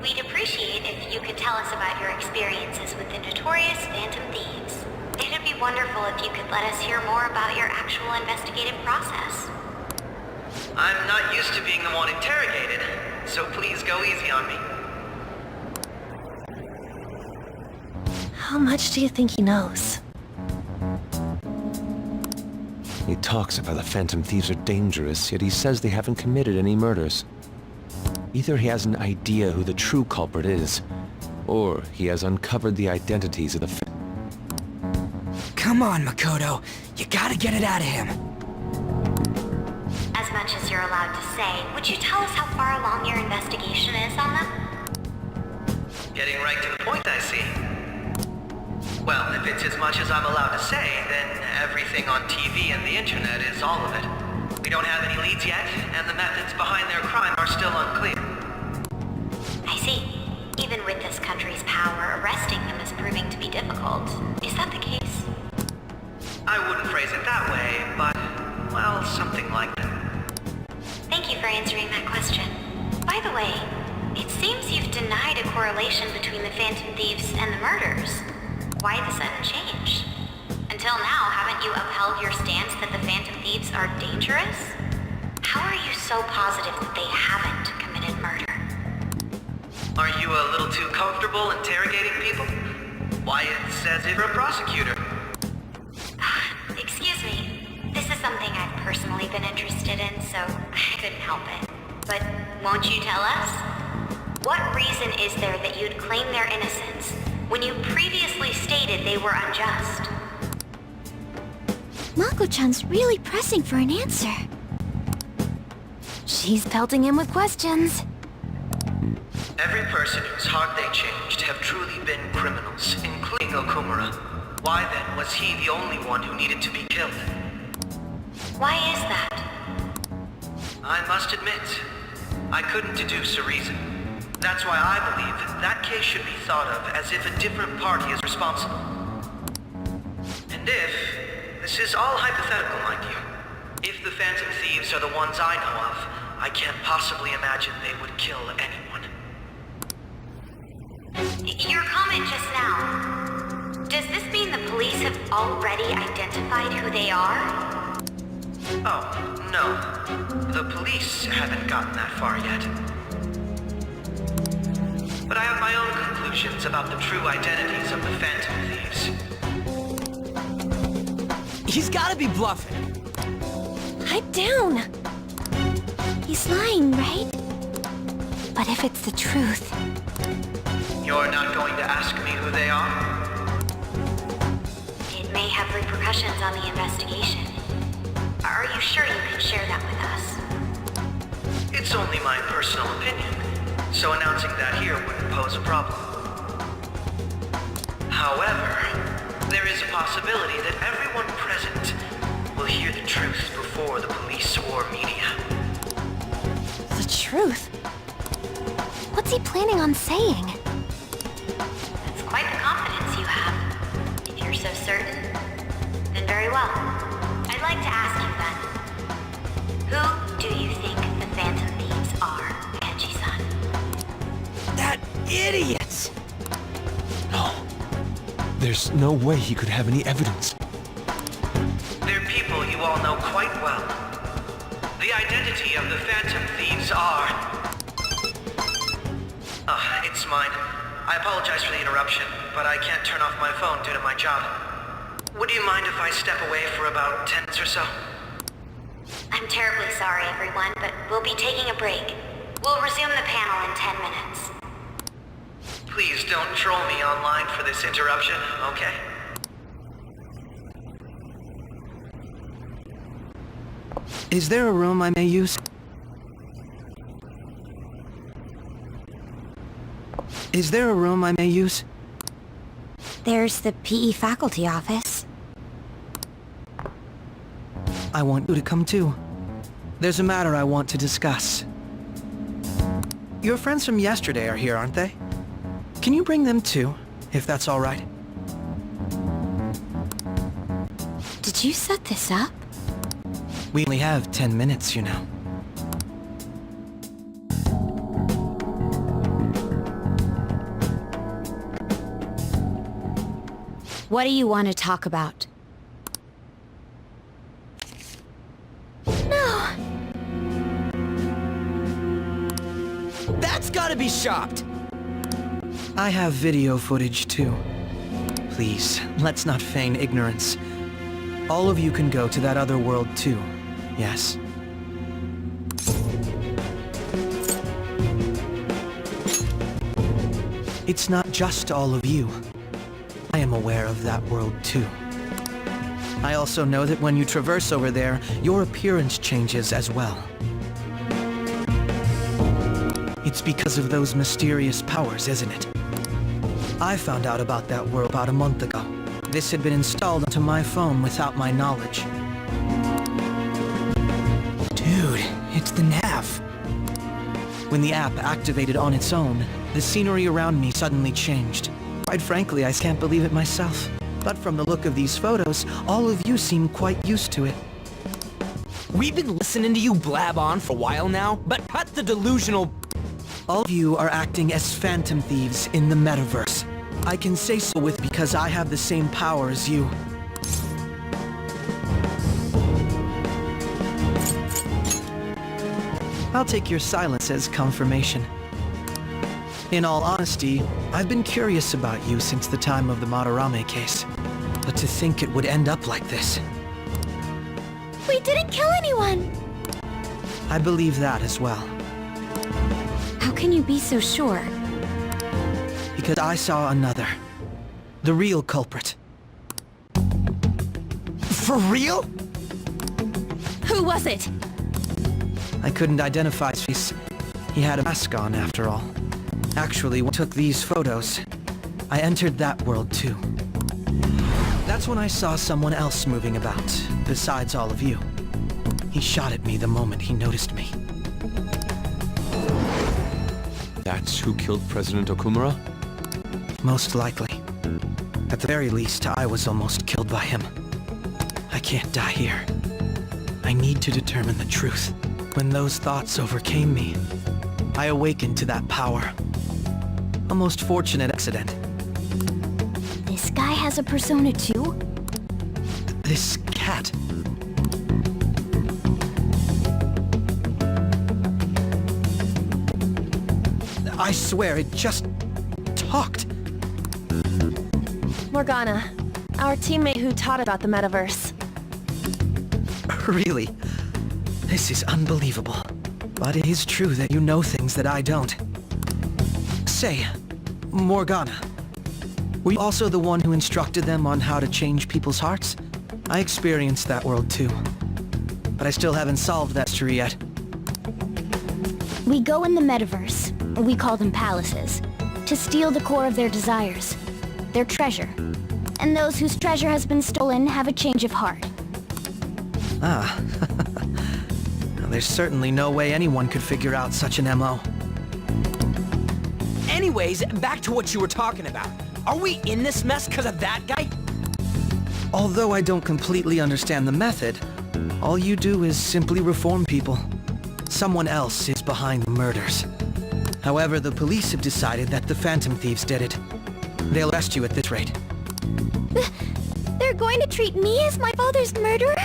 Speaker 15: We'd appreciate if you could tell us about your experiences with the notorious Phantom Thieves. It'd be wonderful if you could let us hear more about your actual investigative process.
Speaker 10: I'm not used to being the one interrogated, so please go easy on me.
Speaker 13: How much do you think he knows?
Speaker 4: He talks about the Phantom Thieves are dangerous, yet he says they haven't committed any murders. Either he has an idea who the true culprit is, or he has uncovered the identities of the
Speaker 6: Come on, Makoto. You gotta get it out of him.
Speaker 15: As much as you're allowed to say, would you tell us how far along your investigation is on them?
Speaker 10: Getting right to the point, I see. Well, if it's as much as I'm allowed to say, then everything on TV and the internet is all of it. We don't have any leads yet, and the methods behind their crime are still unclear.
Speaker 15: I see. Even with this country's power, arresting them is proving to be difficult. Is that the case?
Speaker 10: I wouldn't phrase it that way, but, well, something like that.
Speaker 15: Thank you for answering that question. By the way, it seems you've denied a correlation between the Phantom Thieves and the murders. Why the sudden change? Until now, haven't you upheld your stance that the Phantom Thieves are dangerous? How are you so positive that they haven't committed murder?
Speaker 10: Are you a little too comfortable interrogating people? Why, it's as if you're a prosecutor.
Speaker 15: Excuse me. This is something I've personally been interested in, so I couldn't help it. But won't you tell us? What reason is there that you'd claim their innocence when you previously stated they were unjust?
Speaker 5: Mako-chan's really pressing for an answer. She's pelting him with questions.
Speaker 10: Every person whose heart they changed have truly been criminals, including Okumura. Why then was he the only one who needed to be killed?
Speaker 15: Why is that?
Speaker 10: I must admit, I couldn't deduce a reason. That's why I believe that case should be thought of as if a different party is responsible. And this is all hypothetical, mind you. If the Phantom Thieves are the ones I know of, I can't possibly imagine they would kill anyone.
Speaker 15: Your comment just now, does this mean the police have already identified who they are?
Speaker 10: Oh, no. The police haven't gotten that far yet. But I have my own conclusions about the true identities of the Phantom Thieves.
Speaker 6: He's gotta be bluffing.
Speaker 5: Pipe down. He's lying, right? But if it's the truth...
Speaker 10: You're not going to ask me who they are?
Speaker 15: It may have repercussions on the investigation. Are you sure you can share that with us?
Speaker 10: It's only my personal opinion, so announcing that here wouldn't pose a problem. However, there is a possibility that everyone present will hear the truth before the police or media.
Speaker 5: The truth? What's he planning on saying?
Speaker 15: That's quite the confidence you have. If you're so certain, then very well. I'd like to ask you then, who do you think the Phantom Thieves are, Akechi-san?
Speaker 6: That idiot!
Speaker 4: No. There's no way he could have any evidence.
Speaker 10: They're people you all know quite well. The identity of the Phantom Thieves are... it's mine. I apologize for the interruption, but I can't turn off my phone due to my job. Would you mind if I step away for about 10 minutes or so?
Speaker 15: I'm terribly sorry, everyone, but we'll be taking a break. We'll resume the panel in 10 minutes.
Speaker 10: Please don't troll me online for this interruption, okay? Is there a room I may use? Is there a room I may use?
Speaker 5: There's the PE faculty office.
Speaker 10: I want you to come too. There's a matter I want to discuss. Your friends from yesterday are here, aren't they? Can you bring them too, if that's all right?
Speaker 5: Did you set this up?
Speaker 10: We only have 10 minutes, you know.
Speaker 5: What do you want to talk about?
Speaker 6: No! That's gotta be shopped!
Speaker 10: I have video footage too. Please, let's not feign ignorance. All of you can go to that other world too, yes? It's not just all of you. I am aware of that world too. I also know that when you traverse over there, your appearance changes as well. It's because of those mysterious powers, isn't it? I found out about that world about a month ago. This had been installed onto my phone without my knowledge. Dude, it's the nav. When the app activated on its own, the scenery around me suddenly changed. Quite frankly, I can't believe it myself. But from the look of these photos, all of you seem quite used to it.
Speaker 6: We've been listening to you blab on for a while now, but cut the delusional...
Speaker 10: All of you are acting as phantom thieves in the metaverse. I can say so with because I have the same power as you. I'll take your silence as confirmation. In all honesty, I've been curious about you since the time of the Madarame case. But to think it would end up like this.
Speaker 5: We didn't kill anyone!
Speaker 10: I believe that as well.
Speaker 5: How can you be so sure?
Speaker 10: Because I saw another. The real culprit.
Speaker 6: For real?
Speaker 13: Who was it?
Speaker 10: I couldn't identify his face. He had a mask on, after all. Actually, when I took these photos, I entered that world too. That's when I saw someone else moving about, besides all of you. He shot at me the moment he noticed me.
Speaker 4: That's who killed President Okumura?
Speaker 10: Most likely. At the very least, I was almost killed by him. I can't die here. I need to determine the truth. When those thoughts overcame me, I awakened to that power. A most fortunate accident.
Speaker 5: This guy has a persona too?
Speaker 10: This cat. I swear, it just talked.
Speaker 13: Morgana, our teammate who taught about the metaverse.
Speaker 10: Really? This is unbelievable. But it is true that you know things that I don't. Say, Morgana, were you also the one who instructed them on how to change people's hearts? I experienced that world too. But I still haven't solved that mystery yet.
Speaker 5: We go in the metaverse, we call them palaces, to steal the core of their desires, their treasure. And those whose treasure has been stolen have a change of heart.
Speaker 10: Ah. Well, there's certainly no way anyone could figure out such an MO.
Speaker 6: Anyways, back to what you were talking about. Are we in this mess because of that guy?
Speaker 10: Although I don't completely understand the method, all you do is simply reform people. Someone else is behind the murders. However, the police have decided that the Phantom Thieves did it. They'll arrest you at this rate.
Speaker 5: They're going to treat me as my father's murderer?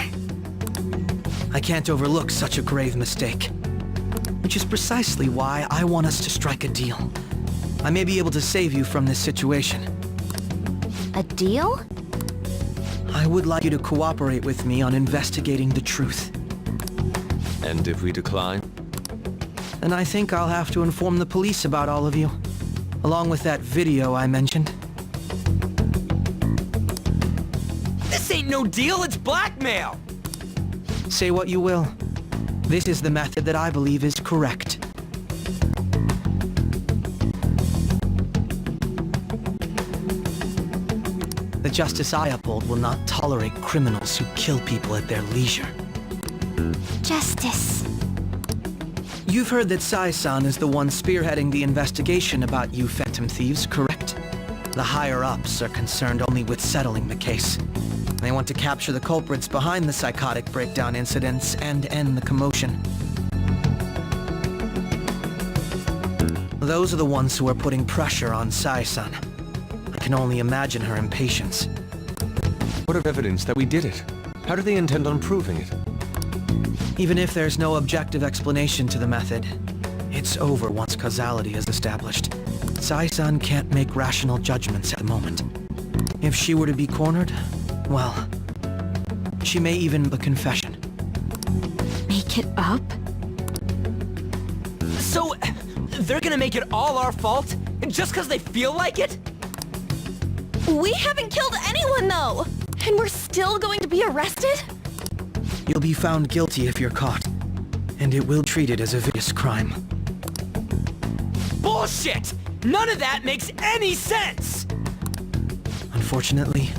Speaker 10: I can't overlook such a grave mistake. Which is precisely why I want us to strike a deal. I may be able to save you from this situation.
Speaker 5: A deal?
Speaker 10: I would like you to cooperate with me on investigating the truth.
Speaker 4: And if we decline?
Speaker 10: Then I think I'll have to inform the police about all of you. Along with that video I mentioned.
Speaker 6: This ain't no deal, it's blackmail!
Speaker 10: Say what you will, This is the method that I believe is correct. The justice I uphold will not tolerate criminals who kill people at their leisure.
Speaker 5: Justice.
Speaker 10: You've heard that Sai-san is the one spearheading the investigation about you Phantom Thieves, correct? The higher-ups are concerned only with settling the case. They want to capture the culprits behind the psychotic breakdown incidents and end the commotion. Those are the ones who are putting pressure on Sai-san. I can only imagine her impatience.
Speaker 4: What of evidence that we did it? How do they intend on proving it?
Speaker 10: Even if there's no objective explanation to the method, it's over once causality is established. Sai-san can't make rational judgments at the moment. If she were to be cornered, well, she may even make a confession.
Speaker 5: Make it up?
Speaker 6: So, they're gonna make it all our fault? Just because they feel like it?
Speaker 13: We haven't killed anyone, though! And we're still going to be arrested?
Speaker 10: You'll be found guilty if you're caught, and it will be treated as a vicious crime.
Speaker 6: Bullshit! None of that makes any sense!
Speaker 10: Unfortunately,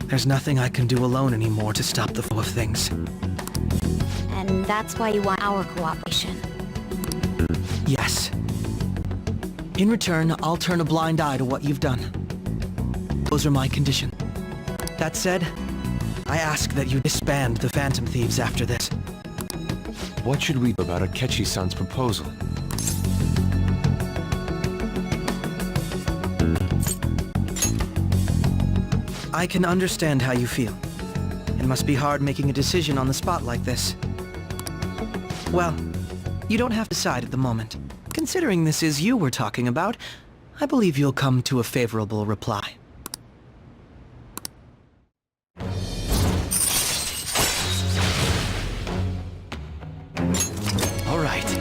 Speaker 10: there's nothing I can do alone anymore to stop the flow of things.
Speaker 5: And that's why you want our cooperation.
Speaker 10: Yes. In return, I'll turn a blind eye to what you've done. Those are my conditions. That said, I ask that you disband the Phantom Thieves after this.
Speaker 4: What should we do about Akechi-san's proposal?
Speaker 10: I can understand how you feel. It must be hard making a decision on the spot like this. Well, you don't have to decide at the moment. Considering this is you we're talking about, I believe you'll come to a favorable reply. All right.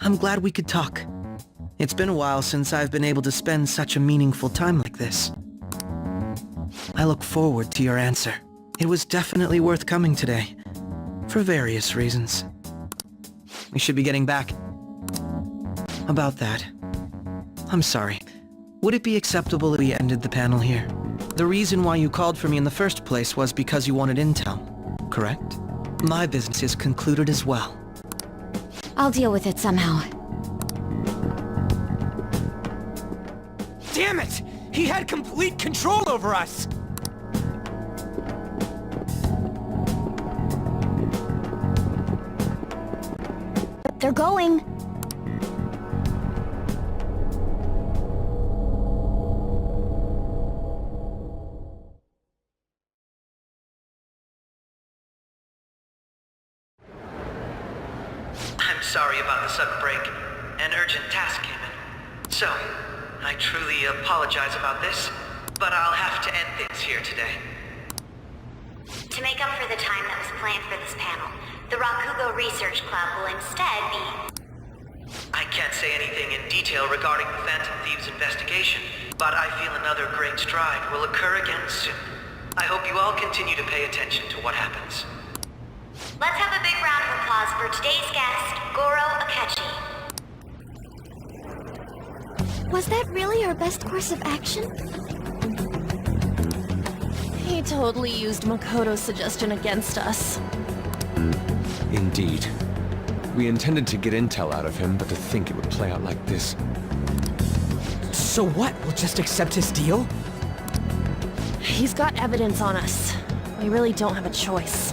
Speaker 10: I'm glad we could talk. It's been a while since I've been able to spend such a meaningful time like this. I look forward to your answer. It was definitely worth coming today, for various reasons. We should be getting back. About that, I'm sorry. Would it be acceptable if we ended the panel here? The reason why you called for me in the first place was because you wanted intel, correct? My business is concluded as well.
Speaker 5: I'll deal with it somehow.
Speaker 6: Damn it! He had complete control over us!
Speaker 5: They're going.
Speaker 10: I'm sorry about the sudden break. An urgent task came in. So, I truly apologize about this, but I'll have to end things here today.
Speaker 15: To make up for the time that was planned for this panel, the Rakugo Research Club will instead be...
Speaker 10: I can't say anything in detail regarding the Phantom Thieves investigation, but I feel another great stride will occur again soon. I hope you all continue to pay attention to what happens.
Speaker 15: Let's have a big round of applause for today's guest, Goro Akechi.
Speaker 5: Was that really our best course of action?
Speaker 13: He totally used Makoto's suggestion against us.
Speaker 4: Indeed. We intended to get intel out of him, but to think it would play out like this.
Speaker 6: So what? We'll just accept his deal?
Speaker 13: He's got evidence on us. We really don't have a choice.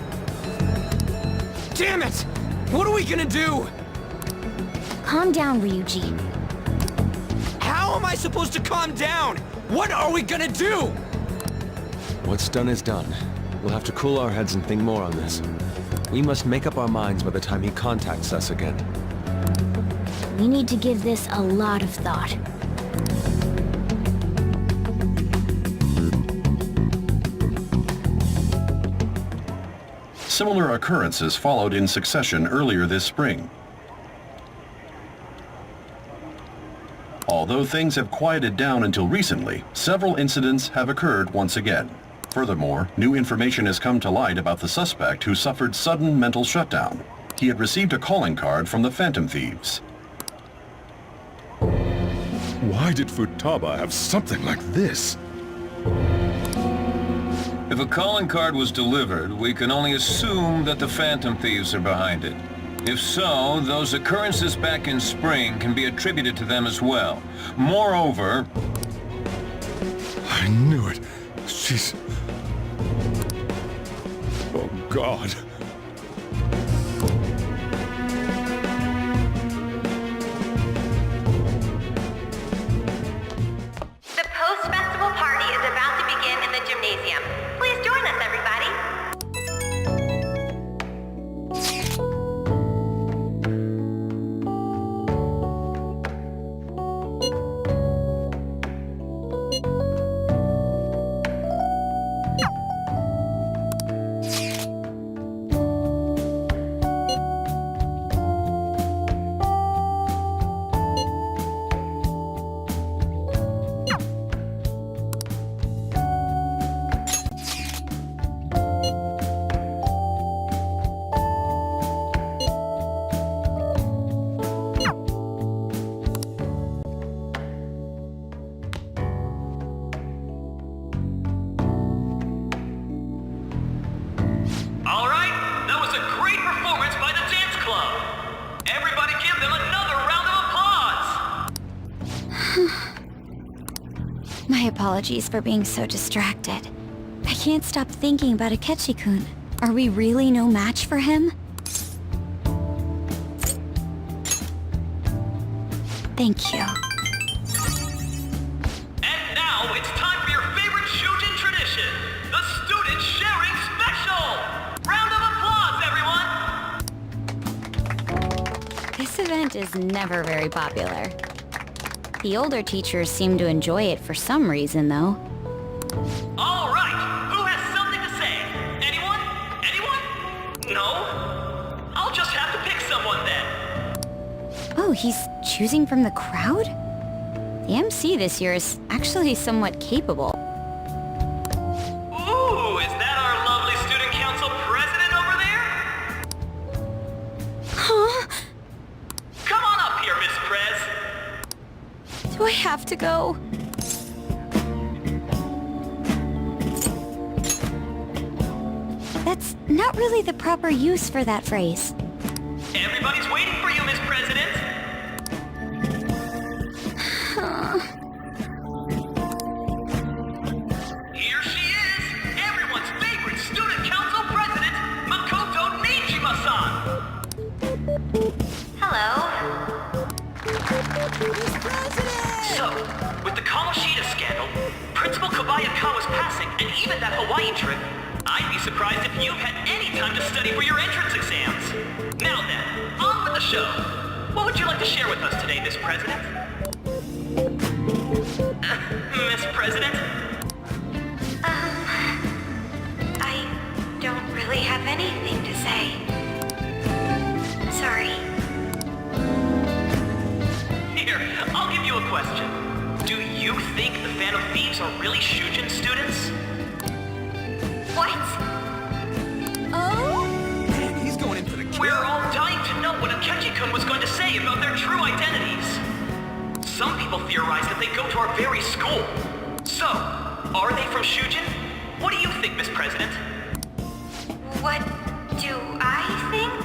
Speaker 6: Damn it! What are we gonna do?
Speaker 5: Calm down, Ryuji.
Speaker 6: How am I supposed to calm down? What are we gonna do?
Speaker 4: What's done is done. We'll have to cool our heads and think more on this. We must make up our minds by the time he contacts us again.
Speaker 5: We need to give this a lot of thought.
Speaker 16: Similar occurrences followed in succession earlier this spring. Although things have quieted down until recently, several incidents have occurred once again. Furthermore, new information has come to light about the suspect who suffered sudden mental shutdown. He had received a calling card from the Phantom Thieves.
Speaker 12: Why did Futaba have something like this?
Speaker 17: If a calling card was delivered, we can only assume that the Phantom Thieves are behind it. If so, those occurrences back in spring can be attributed to them as well. Moreover...
Speaker 12: I knew it. She's... Oh, God.
Speaker 15: The post-festival party is about to begin in the gymnasium. Please join us, everybody.
Speaker 18: All right, that was a great performance by the dance club. Everybody give them another round of applause.
Speaker 5: My apologies for being so distracted. I can't stop thinking about Akechi-kun. Are we really no match for him? Thank you.
Speaker 18: And now it's time for your favorite Shujin tradition, the student sharing special. Round of applause, everyone.
Speaker 5: This event is never very popular. The older teachers seem to enjoy it for some reason, though.
Speaker 18: All right, who has something to say? Anyone? Anyone? No? I'll just have to pick someone then.
Speaker 5: Oh, he's choosing from the crowd? The MC this year is actually somewhat capable.
Speaker 18: Ooh, is that our lovely student council president over there?
Speaker 5: Huh?
Speaker 18: Come on up here, Miss Prez.
Speaker 5: Do I have to go? That's not really the proper use for that phrase.
Speaker 18: Everybody's waiting for you, Miss President. Here she is, everyone's favorite student council president, Makoto Nijima-san.
Speaker 15: Hello.
Speaker 18: So, with the Kamoshida scandal, Principal Kobayakawa's passing, and even that Hawaii trip, I'd be surprised if you've had any time to study for your entrance exams. Now then, on with the show. What would you like to share with us today, Miss President? Miss President?
Speaker 15: I don't really have anything to say. Sorry.
Speaker 18: Here, I'll give you a question. Do you think the Phantom Thieves are really Shujin students?
Speaker 15: What?
Speaker 5: Oh?
Speaker 18: Man, he's going in for the kill. We're all dying to know what Akechi-kun was going to say about their true identities. Some people theorize that they go to our very school. So, are they from Shujin? What do you think, Miss President?
Speaker 15: What do I think?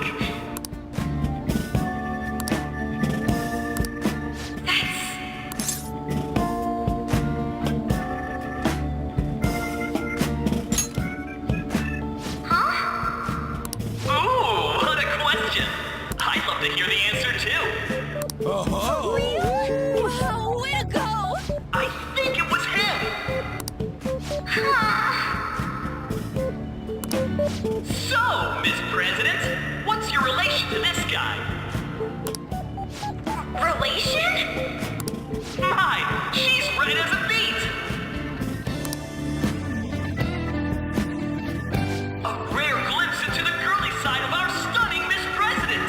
Speaker 18: To hear the answer too.
Speaker 5: Oh. Really? Wow, way to go!
Speaker 18: I think it was him. So, Miss President, what's your relation to this guy?
Speaker 15: Relation?
Speaker 18: My, she's right as a beat. A rare glimpse into the girly side of our stunning Miss President.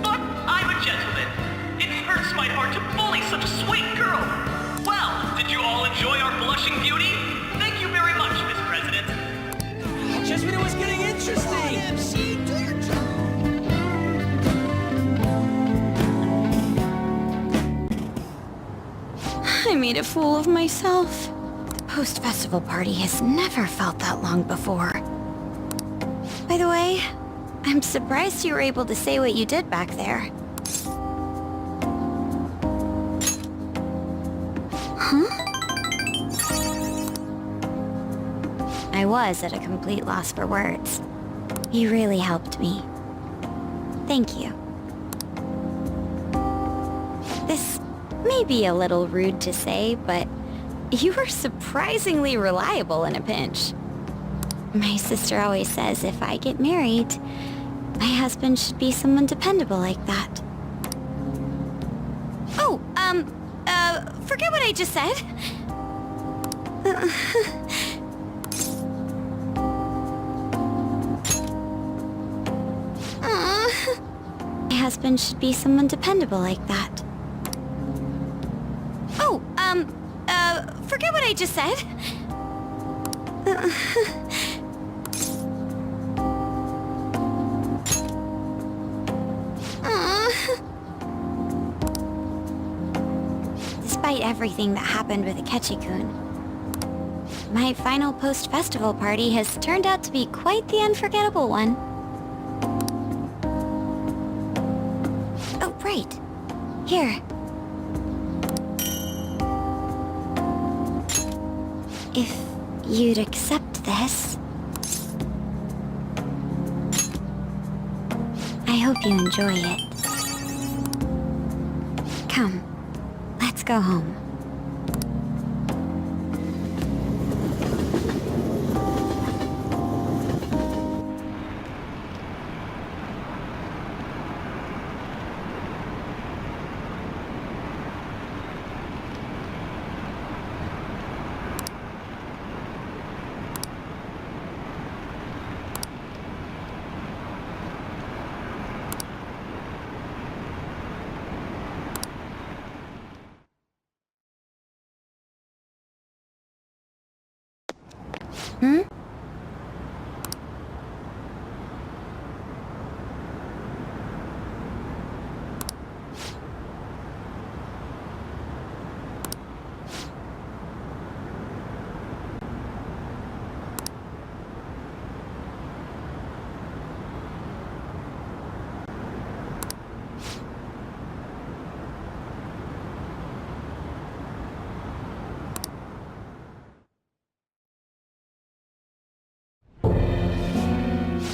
Speaker 18: But I'm a gentleman. It hurts my heart to bully such a sweet girl. Well, did you all enjoy our blushing beauty? Thank you very much, Miss President.
Speaker 5: made a fool of myself. The post-festival party has never felt that long before. By the way, I'm surprised you were able to say what you did back there. Huh? I was at a complete loss for words. You really helped me. Thank you. This may be a little rude to say, but you were surprisingly reliable in a pinch. My sister always says if I get married, my husband should be someone dependable like that. Oh, forget what I just said. My husband should be someone dependable like that. Oh, forget what I just said. Despite everything that happened with Akechi-kun, my final post-festival party has turned out to be quite the unforgettable one. Oh, right. Here. If you'd accept this... I hope you enjoy it. Come, let's go home. Hmm?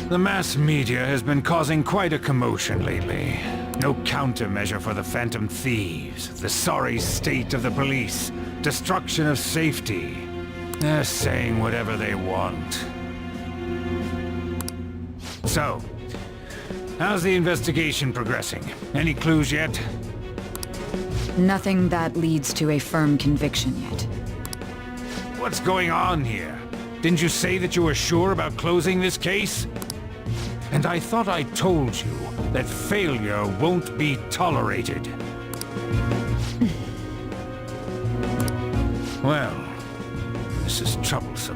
Speaker 7: The mass media has been causing quite a commotion lately. No countermeasure for the Phantom Thieves, the sorry state of the police, destruction of safety. They're saying whatever they want. So, how's the investigation progressing? Any clues yet?
Speaker 19: Nothing that leads to a firm conviction yet.
Speaker 7: What's going on here? Didn't you say that you were sure about closing this case? And I thought I told you that failure won't be tolerated. Well, this is troublesome.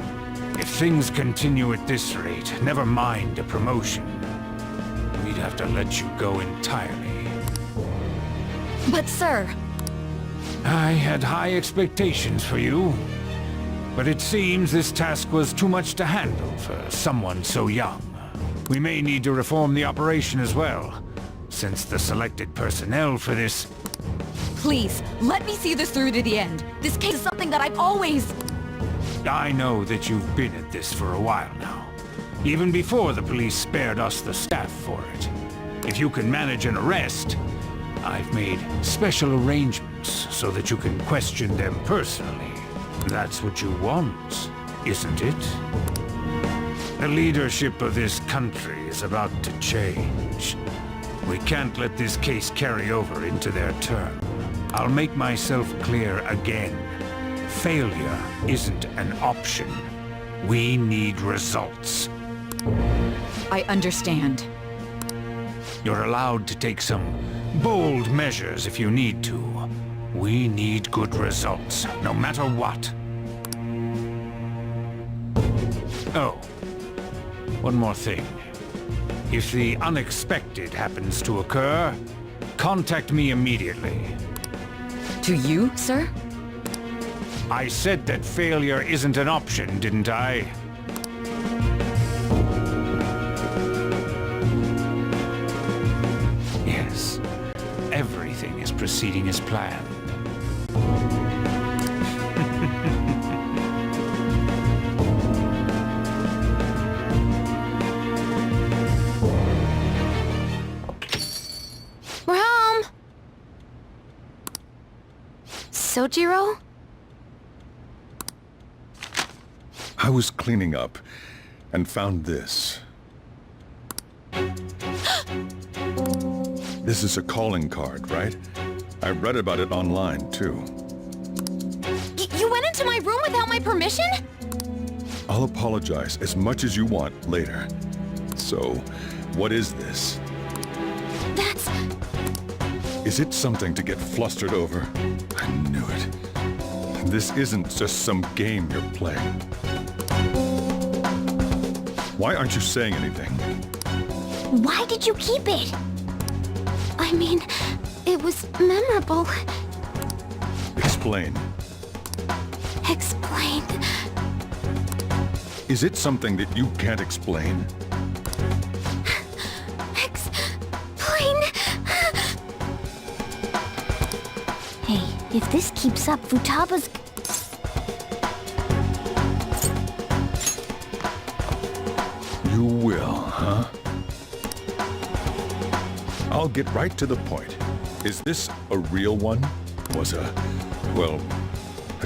Speaker 7: If things continue at this rate, never mind a promotion. We'd have to let you go entirely.
Speaker 19: But sir...
Speaker 7: I had high expectations for you. But it seems this task was too much to handle for someone so young. We may need to reform the operation as well, since the selected personnel for this...
Speaker 19: Please, let me see this through to the end. This case is something that I've always...
Speaker 7: I know that you've been at this for a while now, even before the police spared us the staff for it. If you can manage an arrest, I've made special arrangements so that you can question them personally. That's what you want, isn't it? The leadership of this country is about to change. We can't let this case carry over into their term. I'll make myself clear again. Failure isn't an option. We need results.
Speaker 19: I understand.
Speaker 7: You're allowed to take some bold measures if you need to. We need good results, no matter what. Oh. One more thing. If the unexpected happens to occur, contact me immediately.
Speaker 19: To you, sir?
Speaker 7: I said that failure isn't an option, didn't I? Yes. Everything is proceeding as planned.
Speaker 5: We're home! Sojiro?
Speaker 12: I was cleaning up and found this. This is a calling card, right? I read about it online, too.
Speaker 5: You went into my room without my permission?
Speaker 12: I'll apologize as much as you want later. So, what is this?
Speaker 5: That's...
Speaker 12: Is it something to get flustered over? I knew it. This isn't just some game you're playing. Why aren't you saying anything?
Speaker 5: Why did you keep it? I mean, it was memorable.
Speaker 12: Explain.
Speaker 5: Explain.
Speaker 12: Is it something that you can't explain?
Speaker 5: Explain. Hey, if this keeps up, Futaba's...
Speaker 12: You will, huh? I'll get right to the point. Is this a real one? Was a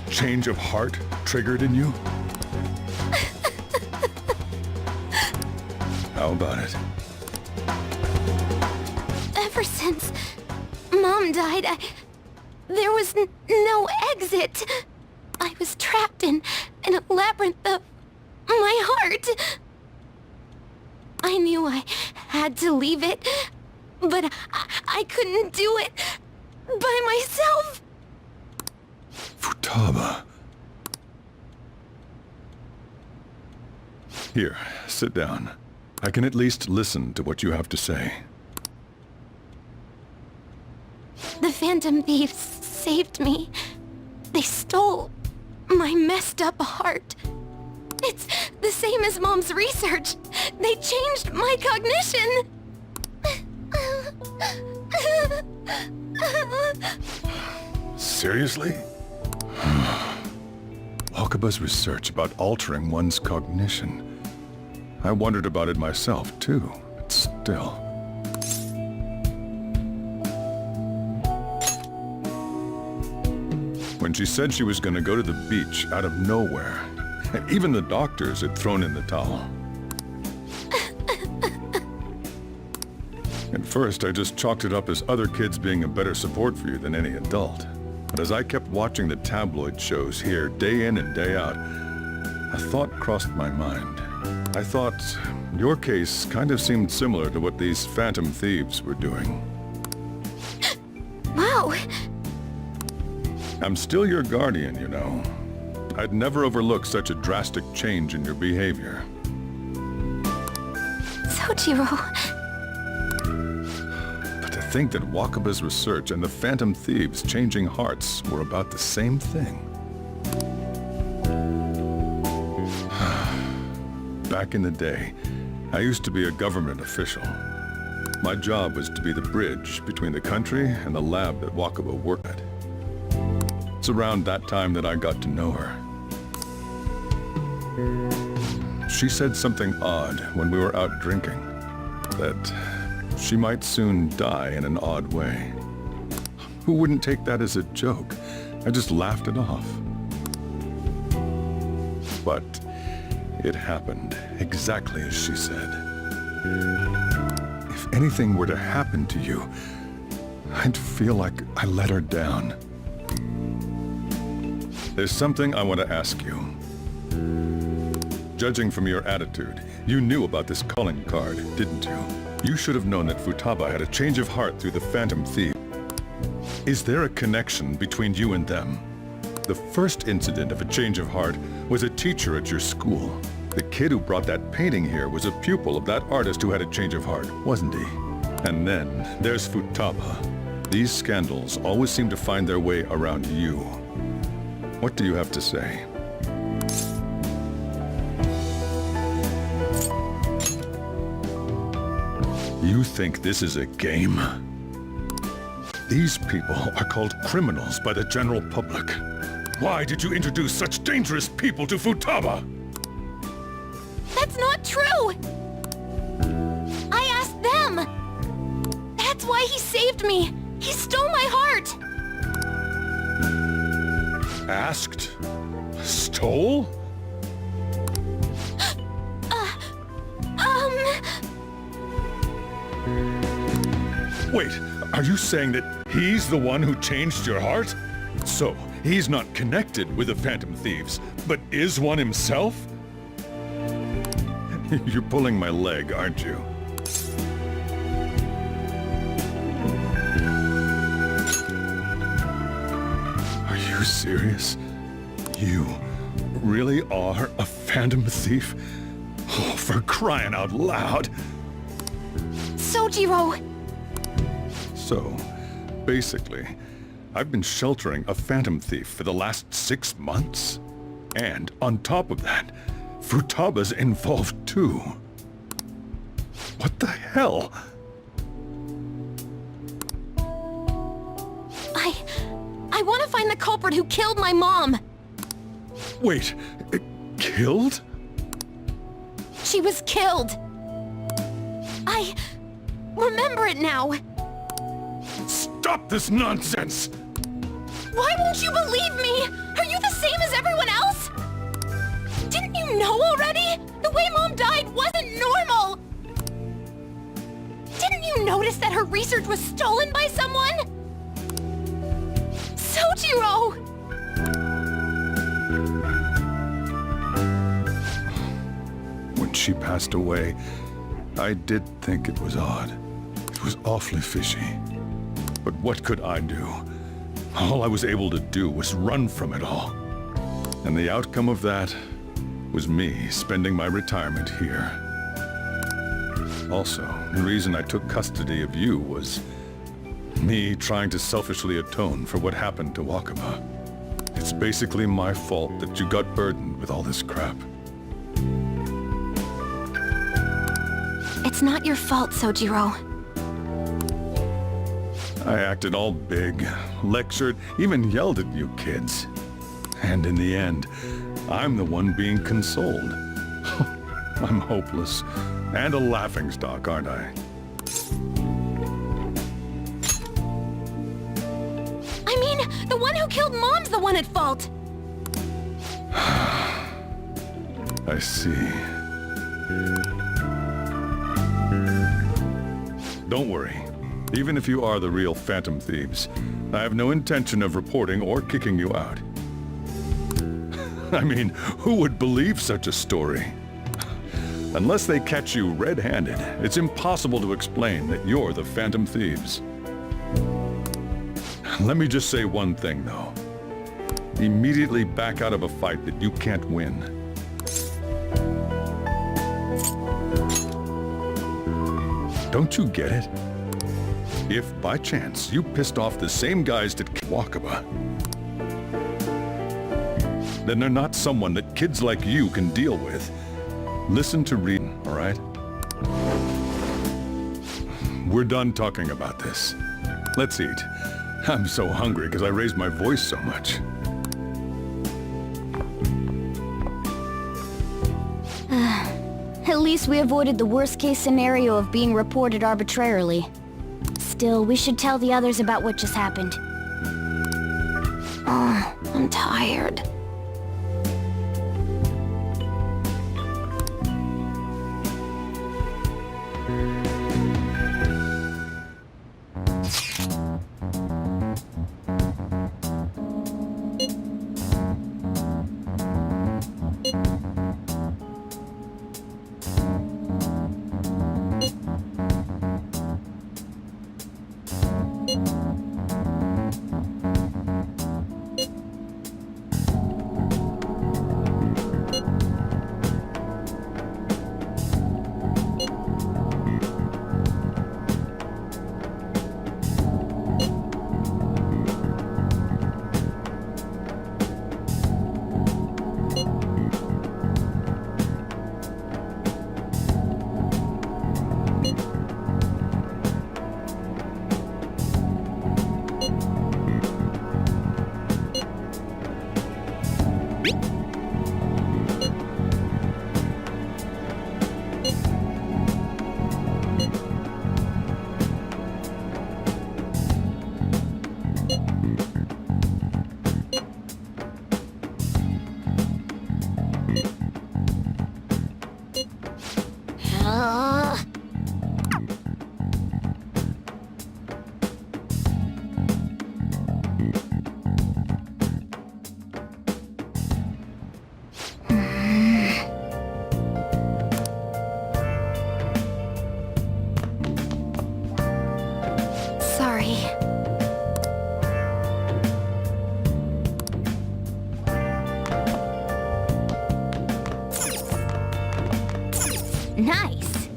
Speaker 12: change of heart triggered in you? How about it?
Speaker 5: Ever since Mom died, there was no exit. I was trapped in a labyrinth of my heart. I knew I had to leave it, but I couldn't do it by myself.
Speaker 12: Futaba. Here, sit down. I can at least listen to what you have to say.
Speaker 5: The Phantom Thieves saved me. They stole my messed up heart. It's the same as Mom's research. They changed my cognition.
Speaker 12: Seriously? Wakaba's research about altering one's cognition. I wondered about it myself, too, but still. When she said she was going to go to the beach out of nowhere, and even the doctors had thrown in the towel. At first, I just chalked it up as other kids being a better support for you than any adult. But as I kept watching the tabloid shows here, day in and day out, a thought crossed my mind. I thought your case kind of seemed similar to what these Phantom Thieves were doing.
Speaker 5: Wow.
Speaker 12: I'm still your guardian, you know. I'd never overlook such a drastic change in your behavior.
Speaker 5: Sojiro.
Speaker 12: But to think that Wakaba's research and the Phantom Thieves changing hearts were about the same thing. Back in the day, I used to be a government official. My job was to be the bridge between the country and the lab that Wakaba worked at. It's around that time that I got to know her. She said something odd when we were out drinking, that she might soon die in an odd way. Who wouldn't take that as a joke? I just laughed it off. But it happened exactly as she said. If anything were to happen to you, I'd feel like I let her down. There's something I want to ask you. Judging from your attitude, you knew about this calling card, didn't you? You should have known that Futaba had a change of heart through the Phantom Thief. Is there a connection between you and them? The first incident of a change of heart was a teacher at your school. The kid who brought that painting here was a pupil of that artist who had a change of heart, wasn't he? And then there's Futaba. These scandals always seem to find their way around you. What do you have to say? You think this is a game? These people are called criminals by the general public. Why did you introduce such dangerous people to Futaba?
Speaker 13: That's not true! I asked them! That's why he saved me! He stole my heart!
Speaker 12: Asked? Stole? Wait, are you saying that he's the one who changed your heart? So, he's not connected with the Phantom Thieves, but is one himself? You're pulling my leg, aren't you? Are you serious? You really are a Phantom Thief? Oh, for crying out loud!
Speaker 13: Sojiro!
Speaker 12: So, basically, I've been sheltering a Phantom Thief for the last 6 months. And on top of that, Futaba's involved too. What the hell?
Speaker 13: I want to find the culprit who killed my mom!
Speaker 12: Wait, killed?
Speaker 13: She was killed! I remember it now!
Speaker 12: Stop this nonsense!
Speaker 13: Why won't you believe me? Are you the same as everyone else? Didn't you know already? The way Mom died wasn't normal! Didn't you notice that her research was stolen by someone? Sojiro!
Speaker 12: When she passed away, I did think it was odd. It was awfully fishy. But what could I do? All I was able to do was run from it all. And the outcome of that was me spending my retirement here. Also, the reason I took custody of you was me trying to selfishly atone for what happened to Wakaba. It's basically my fault that you got burdened with all this crap.
Speaker 13: It's not your fault, Sojiro.
Speaker 12: I acted all big, lectured, even yelled at you kids. And in the end, I'm the one being consoled. I'm hopeless, and a laughingstock, aren't I?
Speaker 13: I mean, the one who killed Mom's the one at fault!
Speaker 12: I see. Don't worry. Even if you are the real Phantom Thieves, I have no intention of reporting or kicking you out. I mean, who would believe such a story? Unless they catch you red-handed, it's impossible to explain that you're the Phantom Thieves. Let me just say one thing, though. Immediately back out of a fight that you can't win. Don't you get it? If, by chance, you pissed off the same guys that killed Wakaba, then they're not someone that kids like you can deal with. Listen to reason, all right? We're done talking about this. Let's eat. I'm so hungry because I raised my voice so much.
Speaker 5: At least we avoided the worst-case scenario of being reported arbitrarily. Still, we should tell the others about what just happened. Oh, I'm tired. Nice.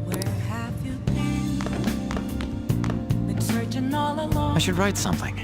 Speaker 1: Where have you been? Been searching all along.
Speaker 8: I should write something.